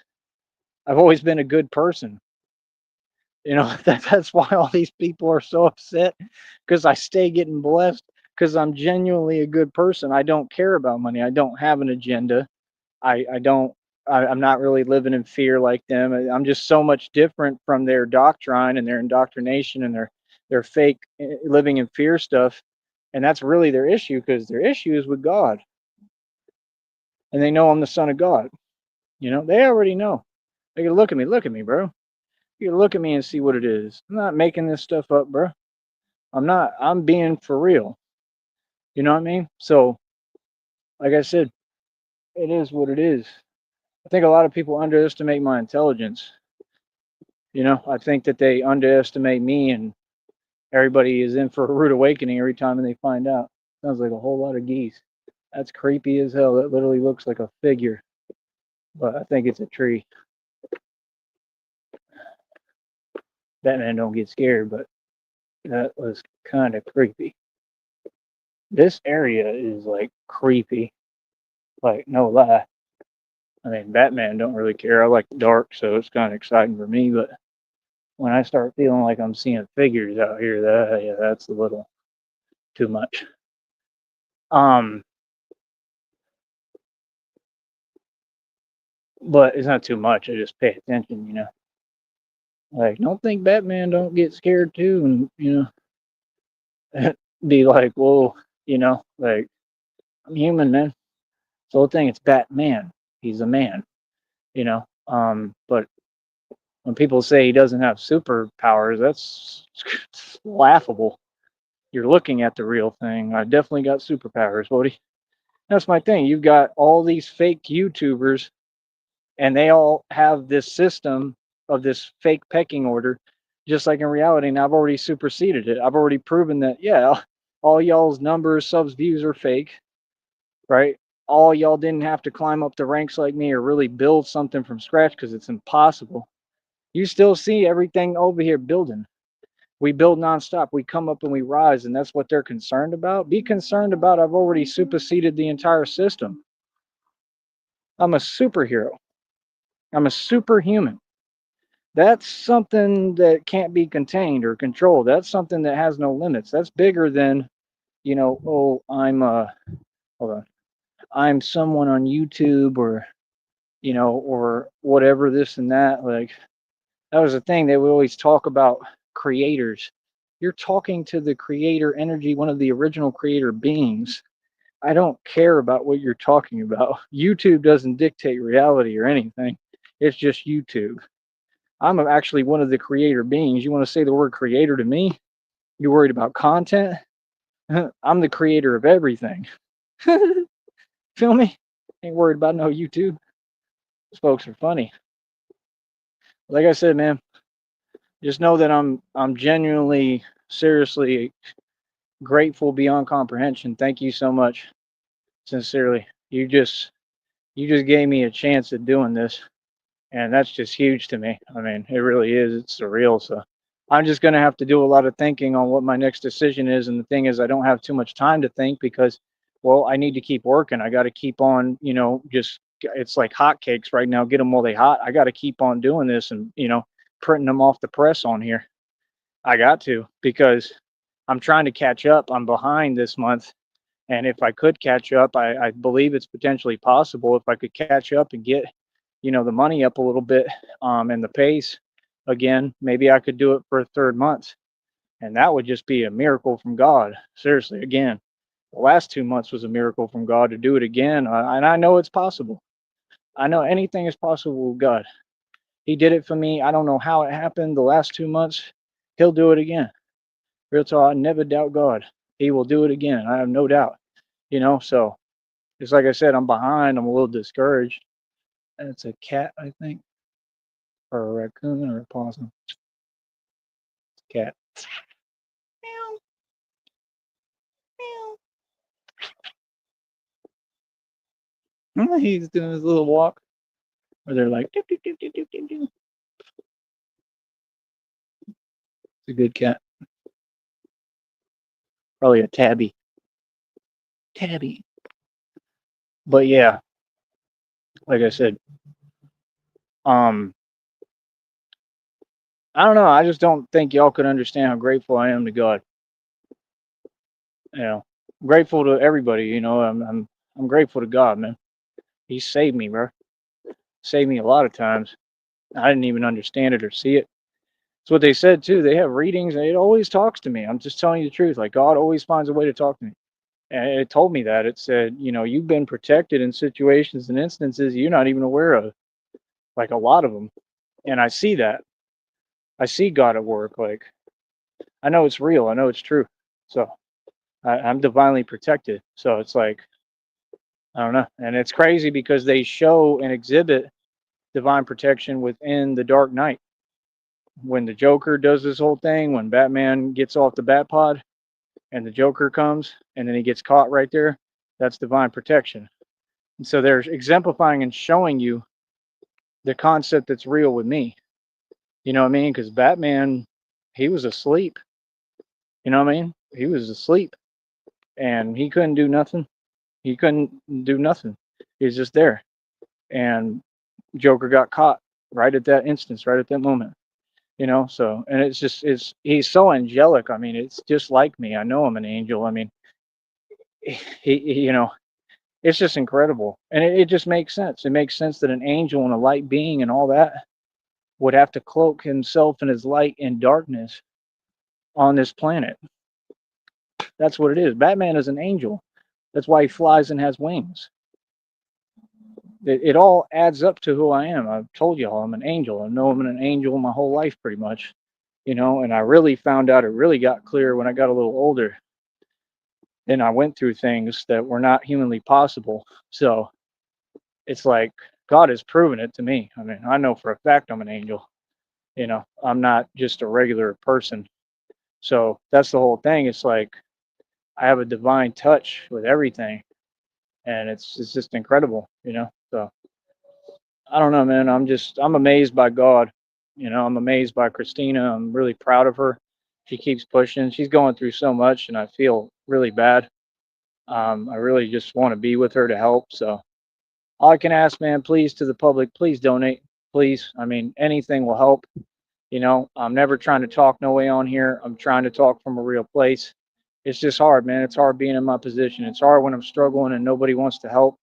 I've always been a good person. That's why all these people are so upset, because I stay getting blessed, because I'm genuinely a good person. I don't care about money. I don't have an agenda. I don't. I'm not really living in fear like them. I'm just so much different from their doctrine and their indoctrination and their fake living in fear stuff. And that's really their issue, because their issue is with God. And they know I'm the son of God. They already know. They can look at me, bro. You can look at me and see what it is. I'm not making this stuff up, bro. I'm not. I'm being for real. You know what I mean? So, like I said, it is what it is. I think a lot of people underestimate my intelligence. I think that they underestimate me, and everybody is in for a rude awakening every time they find out. Sounds like a whole lot of geese. That's creepy as hell. That literally looks like a figure, but I think it's a tree. Batman don't get scared, but that was kind of creepy. This area is like creepy, like no lie. I mean, Batman don't really care. I like the dark, so it's kind of exciting for me. But when I start feeling like I'm seeing figures out here, that's a little too much. Um, but it's not too much. I just pay attention. Like, don't think Batman don't get scared too, and be like, whoa, like, I'm human, man. The whole thing, it's Batman. He's a man. But When people say he doesn't have superpowers, that's laughable. You're looking at the real thing. I definitely got superpowers, Woody. That's my thing. You've got all these fake YouTubers, and they all have this system of this fake pecking order, just like in reality. And I've already superseded it. I've already proven that, yeah, all y'all's numbers, subs, views are fake, right? All y'all didn't have to climb up the ranks like me or really build something from scratch because it's impossible. You still see everything over here building. We build nonstop. We come up and we rise, and that's what they're concerned about. Be concerned about I've already superseded the entire system. I'm a superhero. I'm a superhuman. That's something that can't be contained or controlled. That's something that has no limits. That's bigger than, oh, hold on. I'm someone on YouTube or, or whatever, this and that. Like, that was the thing they would always talk about creators. You're talking to the creator energy, one of the original creator beings. I don't care about what you're talking about. YouTube doesn't dictate reality or anything. It's just YouTube. I'm actually one of the creator beings. You want to say the word creator to me? You worried about content? I'm the creator of everything. Feel me? Ain't worried about no YouTube. Those folks are funny. Like I said, man, just know that I'm genuinely, seriously grateful beyond comprehension. Thank you so much. Sincerely. You just gave me a chance at doing this. And that's just huge to me. I mean, it really is. It's surreal. So I'm just going to have to do a lot of thinking on what my next decision is. And the thing is, I don't have too much time to think because, well, I need to keep working. I got to keep on, just it's like hotcakes right now. Get them while they hot. I got to keep on doing this and, printing them off the press on here. I got to because I'm trying to catch up. I'm behind this month. And if I could catch up, I believe it's potentially possible if I could catch up and get the money up a little bit, and the pace again, maybe I could do it for a third month, and that would just be a miracle from God. Seriously, again, the last 2 months was a miracle from God. To do it again, and I know it's possible. I know anything is possible with God. He did it for me. I don't know how it happened the last 2 months. He'll do it again. Real talk, I never doubt God. He will do it again. I have no doubt. So it's like I said, I'm behind. I'm a little discouraged. And it's a cat, I think, or a raccoon or a possum. Cat. He's doing his little walk where they're like, doop, doop, doop, doop, doop, doop, doop. It's a good cat. Probably a tabby. Tabby. But yeah, like I said, um, I don't know. I just don't think y'all could understand how grateful I am to God. I'm grateful to everybody. I'm grateful to God, man. He saved me, bro. Saved me a lot of times. I didn't even understand it or see it. It's what they said too. They have readings and it always talks to me. I'm just telling you the truth. Like God always finds a way to talk to me. And it told me that. It said, you've been protected in situations and instances you're not even aware of, like a lot of them. And I see that. I see God at work. Like, I know it's real. I know it's true. So I'm divinely protected. So it's like, I don't know. And it's crazy because they show and exhibit divine protection within the Dark Knight. When the Joker does this whole thing, when Batman gets off the Bat Pod and the Joker comes and then he gets caught right there, that's divine protection. And so they're exemplifying and showing you the concept that's real with me. You know what I mean? Because Batman, he was asleep. You know what I mean? He was asleep and he couldn't do nothing. He couldn't do nothing. He was just there. And Joker got caught right at that instance, right at that moment. So, and he's so angelic. I mean, it's just like me. I know I'm an angel. I mean, he it's just incredible. And it just makes sense. It makes sense that an angel and a light being and all that would have to cloak himself and his light in darkness on this planet. That's what it is. Batman is an angel. That's why he flies and has wings. it all adds up to who I am. I've told y'all I'm an angel. I know I'm an angel my whole life pretty much, and I really found out, it really got clear when I got a little older. Then I went through things that were not humanly possible. So it's like God has proven it to me. I mean, I know for a fact I'm an angel. I'm not just a regular person. So that's the whole thing. It's like I have a divine touch with everything, and it's just incredible. So I don't know, man. I'm amazed by God. I'm amazed by Christina. I'm really proud of her. She keeps pushing. She's going through so much, and I feel really bad. I really just want to be with her to help. So all I can ask, man, please, to the public, please donate. Please. I mean, anything will help. I'm never trying to talk no way on here. I'm trying to talk from a real place. It's just hard, man. It's hard being in my position. It's hard when I'm struggling and nobody wants to help,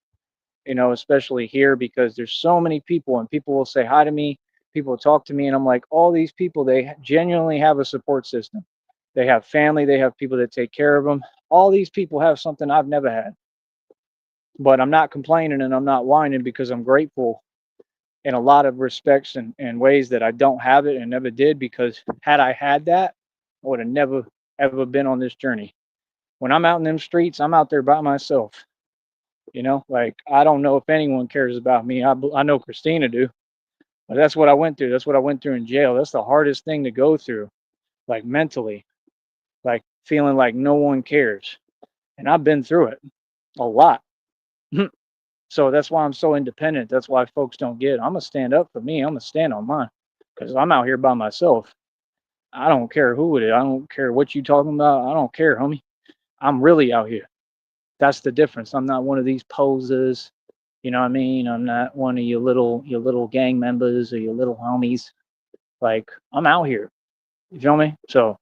especially here, because there's so many people, and people will say hi to me. People will talk to me, and I'm like, all these people, they genuinely have a support system. They have family, they have people that take care of them. All these people have something I've never had. But I'm not complaining and I'm not whining, because I'm grateful in a lot of respects and ways that I don't have it and never did, because had I had that, I would have never ever been on this journey. When I'm out in them streets, I'm out there by myself. Like, I don't know if anyone cares about me. I know Christina do, but that's what I went through. That's what I went through in jail. That's the hardest thing to go through, like mentally, like feeling like no one cares. And I've been through it a lot. So that's why I'm so independent. That's why folks don't get it. I'm gonna stand up for me. I'm gonna stand on mine, because I'm out here by myself. I don't care who it is. I don't care what you talking about. I don't care, homie. I'm really out here. That's the difference. I'm not one of these posers. You know what I mean? I'm not one of your little gang members or your little homies. Like, I'm out here. You feel me? So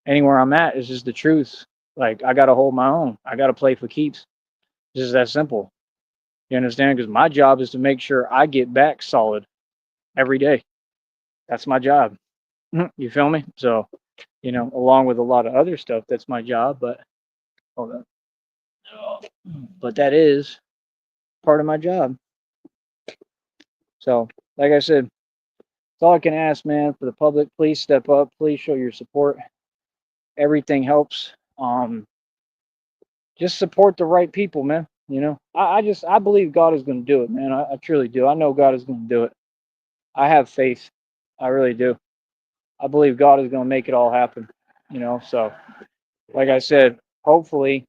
anywhere I'm at is just the truth. Like, I gotta hold my own. I gotta play for keeps. It's just that simple. You understand? Because my job is to make sure I get back solid every day. That's my job. You feel me? So, along with a lot of other stuff, that's my job. But hold on. But that is part of my job. So, like I said, that's all I can ask, man. For the public, please step up. Please show your support. Everything helps. Just support the right people, man. I believe God is going to do it, man. I truly do. I know God is going to do it. I have faith. I really do. I believe God is going to make it all happen. So like I said, hopefully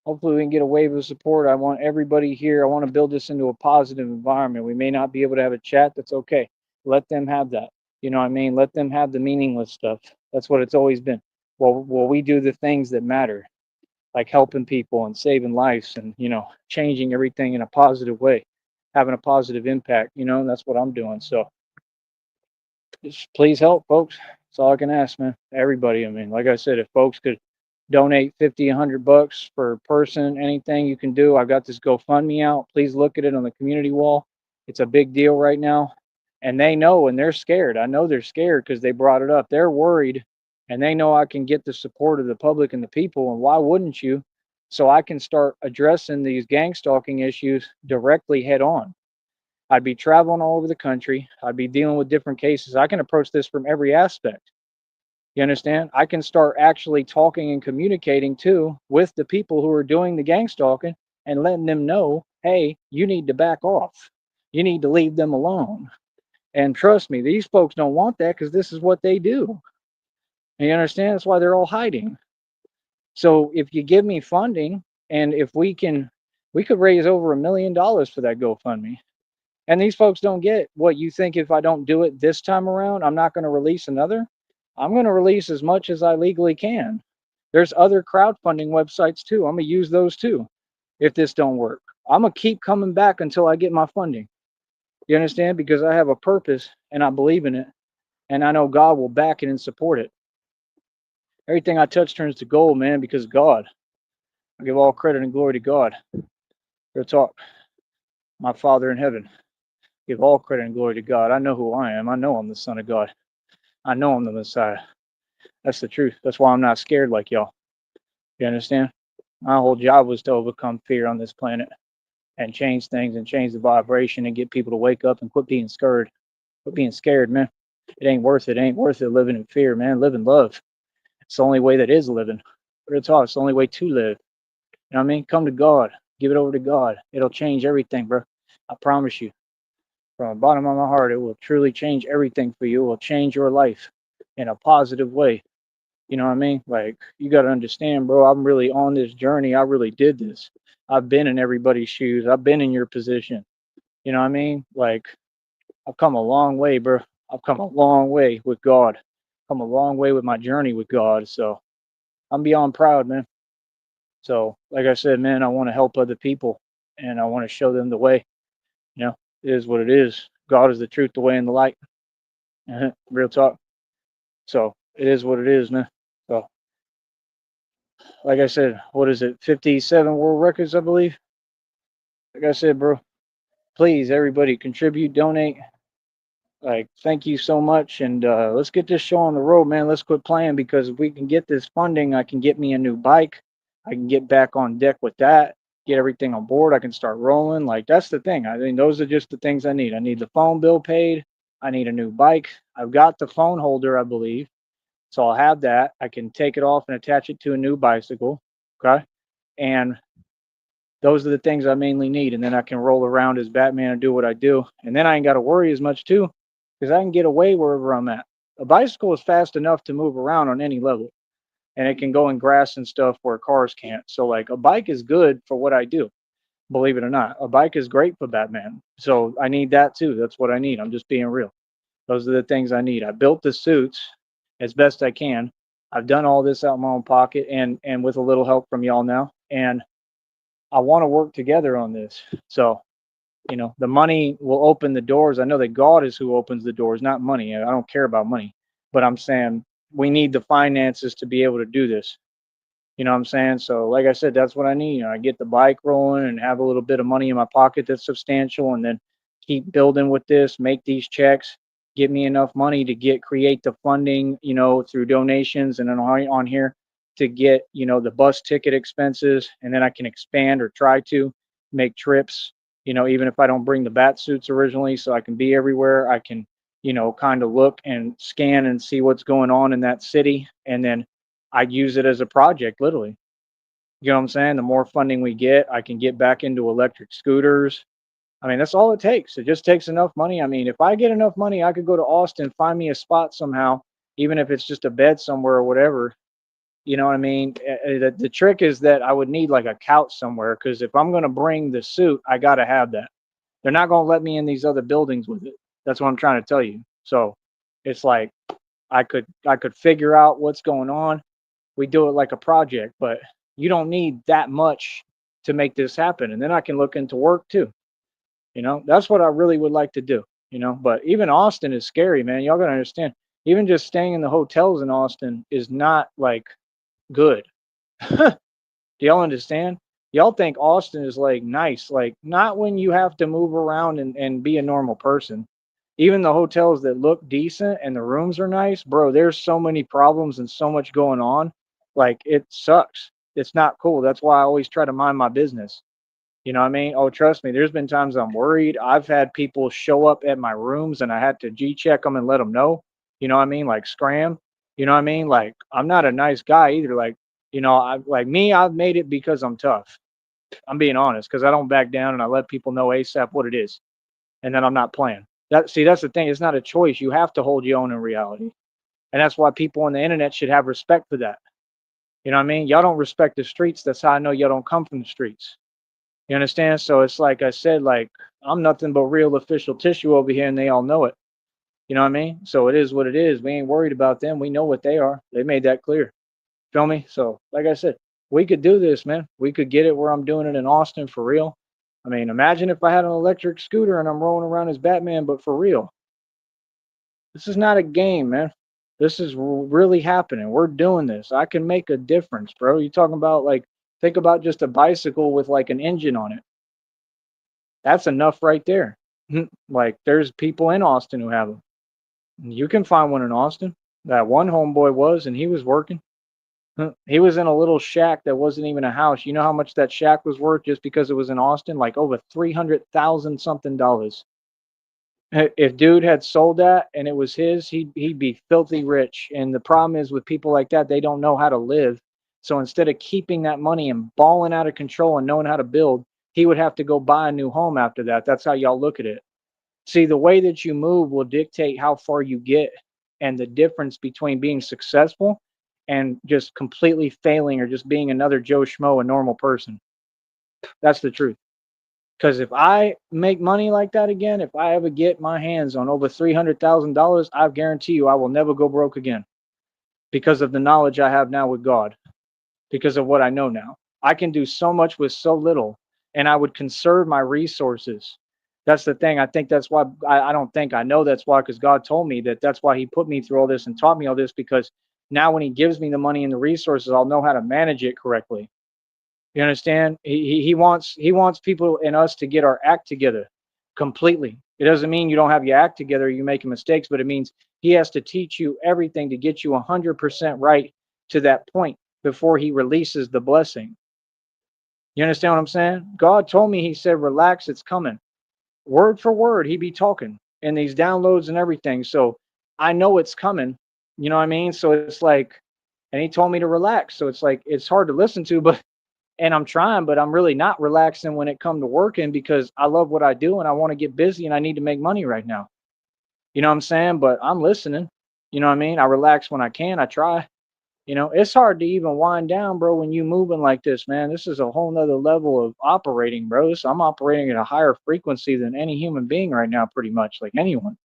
we can get a wave of support. I want everybody here. I want to build this into a positive environment. We may not be able to have a chat. That's okay. Let them have that. You know what I mean? Let them have the meaningless stuff. That's what it's always been. Well, we do the things that matter, like helping people and saving lives, and changing everything in a positive way, having a positive impact. That's what I'm doing. So just please help, folks. That's all I can ask, man. Everybody. I mean, like I said, if folks could donate 50, $100 per person, anything you can do. I've got this GoFundMe out. Please look at it on the community wall. It's a big deal right now. And they know, and they're scared. I know they're scared because they brought it up. They're worried, and they know I can get the support of the public and the people. And why wouldn't you? So I can start addressing these gang stalking issues directly head on. I'd be traveling all over the country. I'd be dealing with different cases. I can approach this from every aspect. You understand? I can start actually talking and communicating too with the people who are doing the gang stalking, and letting them know, hey, you need to back off. You need to leave them alone. And trust me, these folks don't want that, because this is what they do. And you understand? That's why they're all hiding. So if you give me funding, and if we could raise over $1 million for that GoFundMe. And these folks don't get what you think. If I don't do it this time around, I'm not going to release another. I'm going to release as much as I legally can. There's other crowdfunding websites too. I'm going to use those too if this don't work. I'm going to keep coming back until I get my funding. You understand? Because I have a purpose and I believe in it. And I know God will back it and support it. Everything I touch turns to gold, man, because God. I give all credit and glory to God. Real talk. My Father in heaven. Give all credit and glory to God. I know who I am. I know I'm the Son of God. I know I'm the Messiah. That's the truth. That's why I'm not scared like y'all. You understand? My whole job was to overcome fear on this planet. and change things and change the vibration and get people to wake up and quit being scared. Quit being scared, man. It ain't worth it. It ain't worth it living in fear, man. Live in love. It's the only way that is living. But it's all. It's the only way to live. You know what I mean? Come to God. Give it over to God. It'll change everything, bro. I promise you. From the bottom of my heart, it will truly change everything for you. It will change your life in a positive way. You know what I mean? Like, you got to understand, bro, I'm really on this journey. I really did this. I've been in everybody's shoes. I've been in your position. You know what I mean? Like, I've come a long way, bro. I've come a long way with God. Come a long way with my journey with God. So I'm beyond proud, man. So, like I said, man, I want to help other people and I want to show them the way. You know, it is what it is. God is the truth, the way, and the light. Real talk. So it is what it is, man. So, like I said, what is it? 57 world records, I believe. Like I said, bro, please, everybody, contribute, donate. Like, thank you so much. And let's get this show on the road, man. Let's quit playing because if we can get this funding, I can get me a new bike. I can get back on deck with that, get everything on board. I can start rolling. Like, that's the thing. I mean, those are just the things I need. I need the phone bill paid. I need a new bike. I've got the phone holder, I believe. So I'll have that. I can take it off and attach it to a new bicycle. Okay. And those are the things I mainly need. And then I can roll around as Batman and do what I do. And then I ain't got to worry as much too, because I can get away wherever I'm at. A bicycle is fast enough to move around on any level. And it can go in grass and stuff where cars can't. So like a bike is good for what I do. Believe it or not. A bike is great for Batman. So I need that too. That's what I need. I'm just being real. Those are the things I need. I built the suits as best I can. I've done all this out of my own pocket and with a little help from y'all now. And I want to work together on this. So, you know, the money will open the doors. I know that God is who opens the doors, not money. I don't care about money. But I'm saying we need the finances to be able to do this. You know what I'm saying? So, like I said, that's what I need. You know, I get the bike rolling and have a little bit of money in my pocket that's substantial, and then keep building with this, make these checks, get me enough money to create the funding, you know, through donations and then on here to get, you know, the bus ticket expenses, and then I can expand or try to make trips, you know, even if I don't bring the bat suits originally, so I can be everywhere. I can, you know, kind of look and scan and see what's going on in that city, and then I'd use it as a project, literally. You know what I'm saying? The more funding we get, I can get back into electric scooters. I mean, that's all it takes. It just takes enough money. I mean, if I get enough money, I could go to Austin, find me a spot somehow, even if it's just a bed somewhere or whatever. You know what I mean? The trick is that I would need like a couch somewhere because if I'm going to bring the suit, I got to have that. They're not going to let me in these other buildings with it. That's what I'm trying to tell you. So it's like I could figure out what's going on. We do it like a project, but you don't need that much to make this happen. And then I can look into work too. You know, that's what I really would like to do. You know, but even Austin is scary, man. Y'all gotta understand. Even just staying in the hotels in Austin is not like good. Do y'all understand? Y'all think Austin is like nice, like not when you have to move around and be a normal person. Even the hotels that look decent and the rooms are nice, bro, there's so many problems and so much going on. Like it sucks. It's not cool. That's why I always try to mind my business. You know what I mean? Oh, trust me, there's been times I'm worried. I've had people show up at my rooms and I had to G check them and let them know. You know what I mean? Like scram. You know what I mean? Like I'm not a nice guy either. Like, you know, I like me, I've made it because I'm tough. I'm being honest because I don't back down and I let people know ASAP what it is. And then I'm not playing. That's the thing. It's not a choice. You have to hold your own in reality. And that's why people on the internet should have respect for that. You know what I mean? Y'all don't respect the streets. That's how I know y'all don't come from the streets. You understand? So it's like I said, like I'm nothing but real official tissue over here, and they all know it. You know what I mean? So it is what it is. We ain't worried about them. We know what they are. They made that clear. Feel me? So like I said, we could do this, man. We could get it where I'm doing it in Austin for real. I mean, imagine if I had an electric scooter and I'm rolling around as Batman, but for real. This is not a game, man. This is really happening. We're doing this. I can make a difference, bro. You talking about like think about just a bicycle with like an engine on it. That's enough right there. Like there's people in Austin who have them. You can find one in Austin. That one homeboy was, and he was working. He was in a little shack that wasn't even a house. You know how much that shack was worth just because it was in Austin? Like over 300,000 something dollars. If dude had sold that and it was his, he'd be filthy rich. And the problem is with people like that, they don't know how to live. So instead of keeping that money and balling out of control and knowing how to build, he would have to go buy a new home after that. That's how y'all look at it. See, the way that you move will dictate how far you get and the difference between being successful and just completely failing or just being another Joe Schmo, a normal person. That's the truth. Because if I make money like that again, if I ever get my hands on over $300,000, I guarantee you I will never go broke again because of the knowledge I have now with God, because of what I know now. I can do so much with so little, and I would conserve my resources. That's the thing. I think that's why I don't think I know that's why, because God told me that that's why He put me through all this and taught me all this, because now when He gives me the money and the resources, I'll know how to manage it correctly. You understand? He wants people and us to get our act together completely. It doesn't mean you don't have your act together, you making mistakes, but it means he has to teach you everything to get you 100% right to that point before he releases the blessing. You understand what I'm saying? God told me, he said, relax, it's coming. Word for word, he be talking in these downloads and everything. So I know it's coming. You know what I mean? So it's like, and he told me to relax. So it's like, it's hard to listen to, but and I'm trying, but I'm really not relaxing when it come to working because I love what I do and I want to get busy and I need to make money right now. You know what I'm saying? But I'm listening. You know what I mean? I relax when I can. I try. You know, it's hard to even wind down, bro, when you moving like this, man. This is a whole nother level of operating, bro. So I'm operating at a higher frequency than any human being right now, pretty much, like anyone.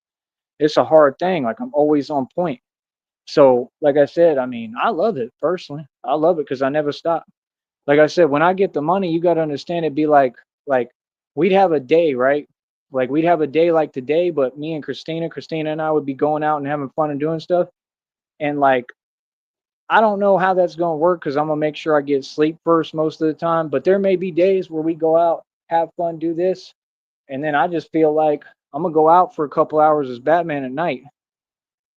It's a hard thing. Like I'm always on point. So, like I said, I mean, I love it personally. I love it because I never stop. Like I said, when I get the money, you got to understand it'd be like we'd have a day, right? Like we'd have a day like today, but me and Christina and I would be going out and having fun and doing stuff. And like I don't know how that's gonna work because I'm gonna make sure I get sleep first most of the time. But there may be days where we go out, have fun, do this, and then I just feel like I'm gonna go out for a couple hours as Batman at night.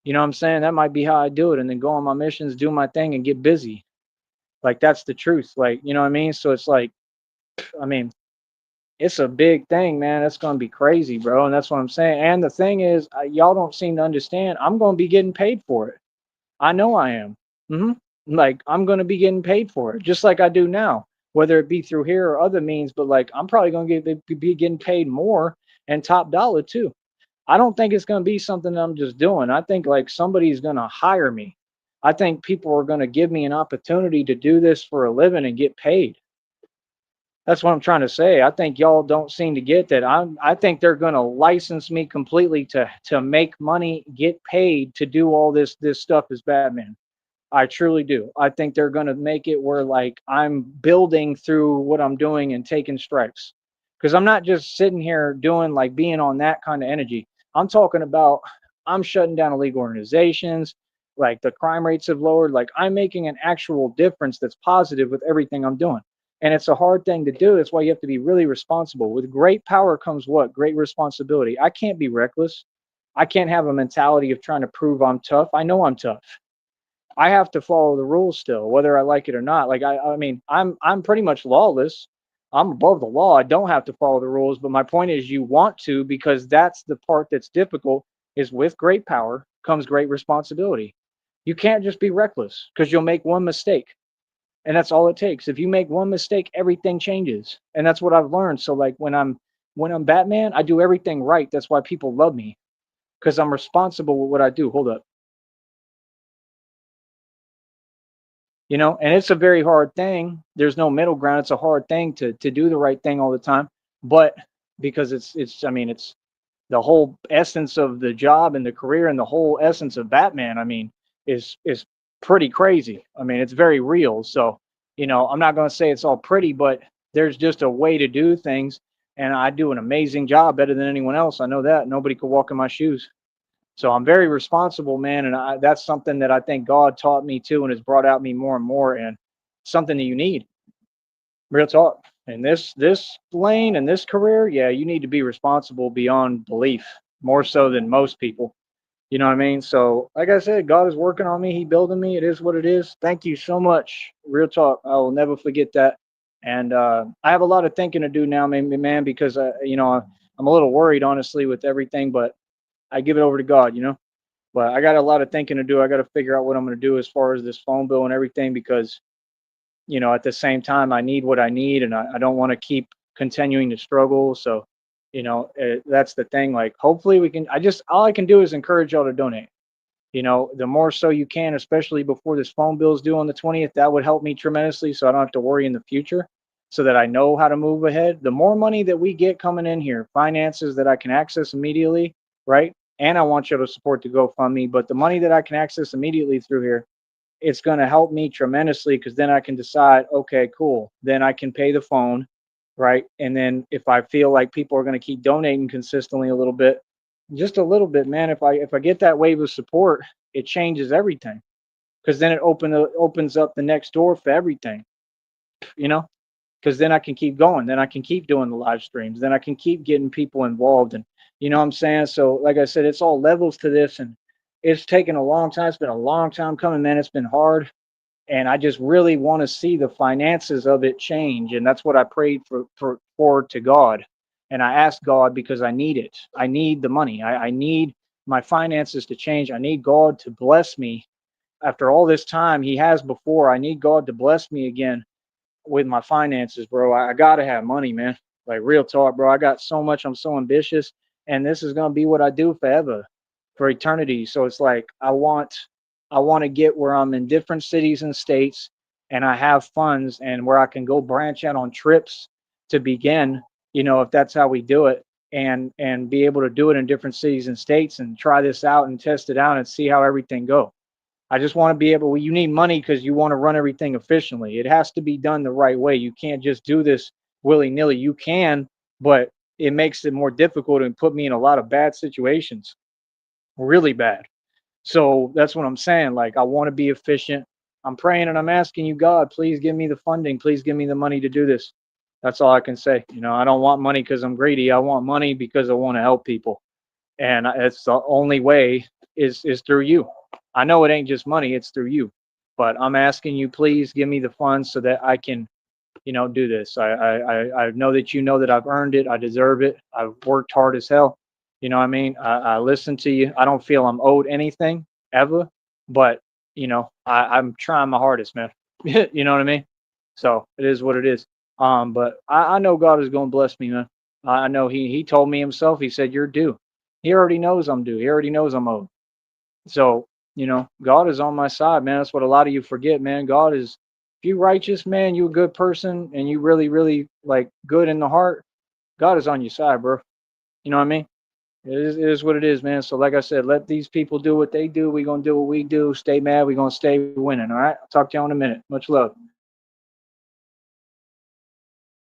You know what I'm saying? That might be how I do it, and then go on my missions, do my thing, and get busy. Like that's the truth. Like, you know what I mean? So it's like, I mean, it's a big thing, man. It's gonna be crazy, bro. And that's what I'm saying. And the thing is, y'all don't seem to understand. I'm gonna be getting paid for it. I know I am. hmm Like I'm gonna be getting paid for it, just like I do now, whether it be through here or other means. But like I'm probably gonna be getting paid more and top dollar too. I don't think it's gonna be something that I'm just doing. I think like somebody's gonna hire me. I think people are gonna give me an opportunity to do this for a living and get paid. That's what I'm trying to say. I think y'all don't seem to get that. I think they're going to license me completely to make money, get paid to do all this stuff as Batman. I truly do. I think they're going to make it where like I'm building through what I'm doing and taking strikes. Cuz I'm not just sitting here doing like being on that kind of energy. I'm talking about I'm shutting down illegal organizations, like the crime rates have lowered, like I'm making an actual difference that's positive with everything I'm doing. And it's a hard thing to do. That's why you have to be really responsible. With great power comes what? Great responsibility. I can't be reckless. I can't have a mentality of trying to prove I'm tough. I know I'm tough. I have to follow the rules still, whether I like it or not. Like I mean, I'm pretty much lawless. I'm above the law. I don't have to follow the rules, but my point is you want to because that's the part that's difficult is with great power comes great responsibility. You can't just be reckless because you'll make one mistake. And that's all it takes. If you make one mistake, everything changes. And that's what I've learned. So like when I'm Batman, I do everything right. That's why people love me because I'm responsible with what I do. Hold up. And it's a very hard thing. There's no middle ground. It's a hard thing to do the right thing all the time. But because it's I mean it's the whole essence of the job and the career and the whole essence of Batman, I mean, is pretty crazy. I mean, it's very real. So, I'm not going to say it's all pretty, but there's just a way to do things, and I do an amazing job, better than anyone else. I know that nobody could walk in my shoes. So I'm very responsible, man, and that's something that I think God taught me too, and has brought out me more and more, and something that you need. Real talk. In this lane and this career, yeah, you need to be responsible beyond belief, more so than most people. You know what I mean? So, like I said, God is working on me. He building me. It is what it is. Thank you so much. Real talk. I will never forget that. And I have a lot of thinking to do now, man, because I'm a little worried, honestly, with everything. But I give it over to God, But I got a lot of thinking to do. I got to figure out what I'm going to do as far as this phone bill and everything, because at the same time, I need what I need, and I don't want to keep continuing to struggle. So, that's the thing. Like, hopefully, we can. All I can do is encourage y'all to donate. The more so you can, especially before this phone bill is due on the 20th, that would help me tremendously, so I don't have to worry in the future, so that I know how to move ahead. The more money that we get coming in here, finances that I can access immediately, right? And I want you to support the GoFundMe, but the money that I can access immediately through here, it's going to help me tremendously, because then I can decide, okay, cool. Then I can pay the phone, right? And then if I feel like people are going to keep donating consistently a little bit, just a little bit, man. If I get that wave of support, it changes everything, because then it opens up the next door for everything, you know. Because then I can keep going, then I can keep doing the live streams, then I can keep getting people involved, and you know what I'm saying. So, like I said, it's all levels to this, and it's taken a long time. It's been a long time coming, man. It's been hard, and I just really want to see the finances of it change, and that's what I prayed for to God, and I asked God because I need it. I need the money. I need my finances to change. I need God to bless me after all this time. He has before. I need God to bless me again with my finances, bro. I gotta have money, man. Like, real talk, bro. I got so much. I'm so ambitious, and this is gonna be what I do forever, for eternity. So it's like I want to get where I'm in different cities and states, and I have funds, and where I can go branch out on trips to begin. If that's how we do it, and be able to do it in different cities and states, and try this out and test it out and see how everything go. I just want to be able. Well, you need money because you want to run everything efficiently. It has to be done the right way. You can't just do this willy nilly. You can, but it makes it more difficult and put me in a lot of bad situations, really bad. So that's what I'm saying. Like, I want to be efficient. I'm praying and I'm asking you, God, please give me the funding. Please give me the money to do this. That's all I can say. I don't want money because I'm greedy. I want money because I want to help people, and it's the only way is through you. I know it ain't just money; it's through you. But I'm asking you, please give me the funds so that I can, do this. I know that you know that I've earned it. I deserve it. I've worked hard as hell. You know what I mean? I listen to you. I don't feel I'm owed anything ever, but I'm trying my hardest, man. You know what I mean? So it is what it is. But I know God is going to bless me, man. I know he told me himself. He said, "You're due." He already knows I'm due. He already knows I'm owed. So, God is on my side, man. That's what a lot of you forget, man. God is, if you righteous, man, you a good person, and you really, really like good in the heart, God is on your side, bro. You know what I mean? It is what it is, man. So, like I said, let these people do what they do. We're going to do what we do. Stay mad. We're going to stay winning. All right. I'll talk to y'all in a minute. Much love.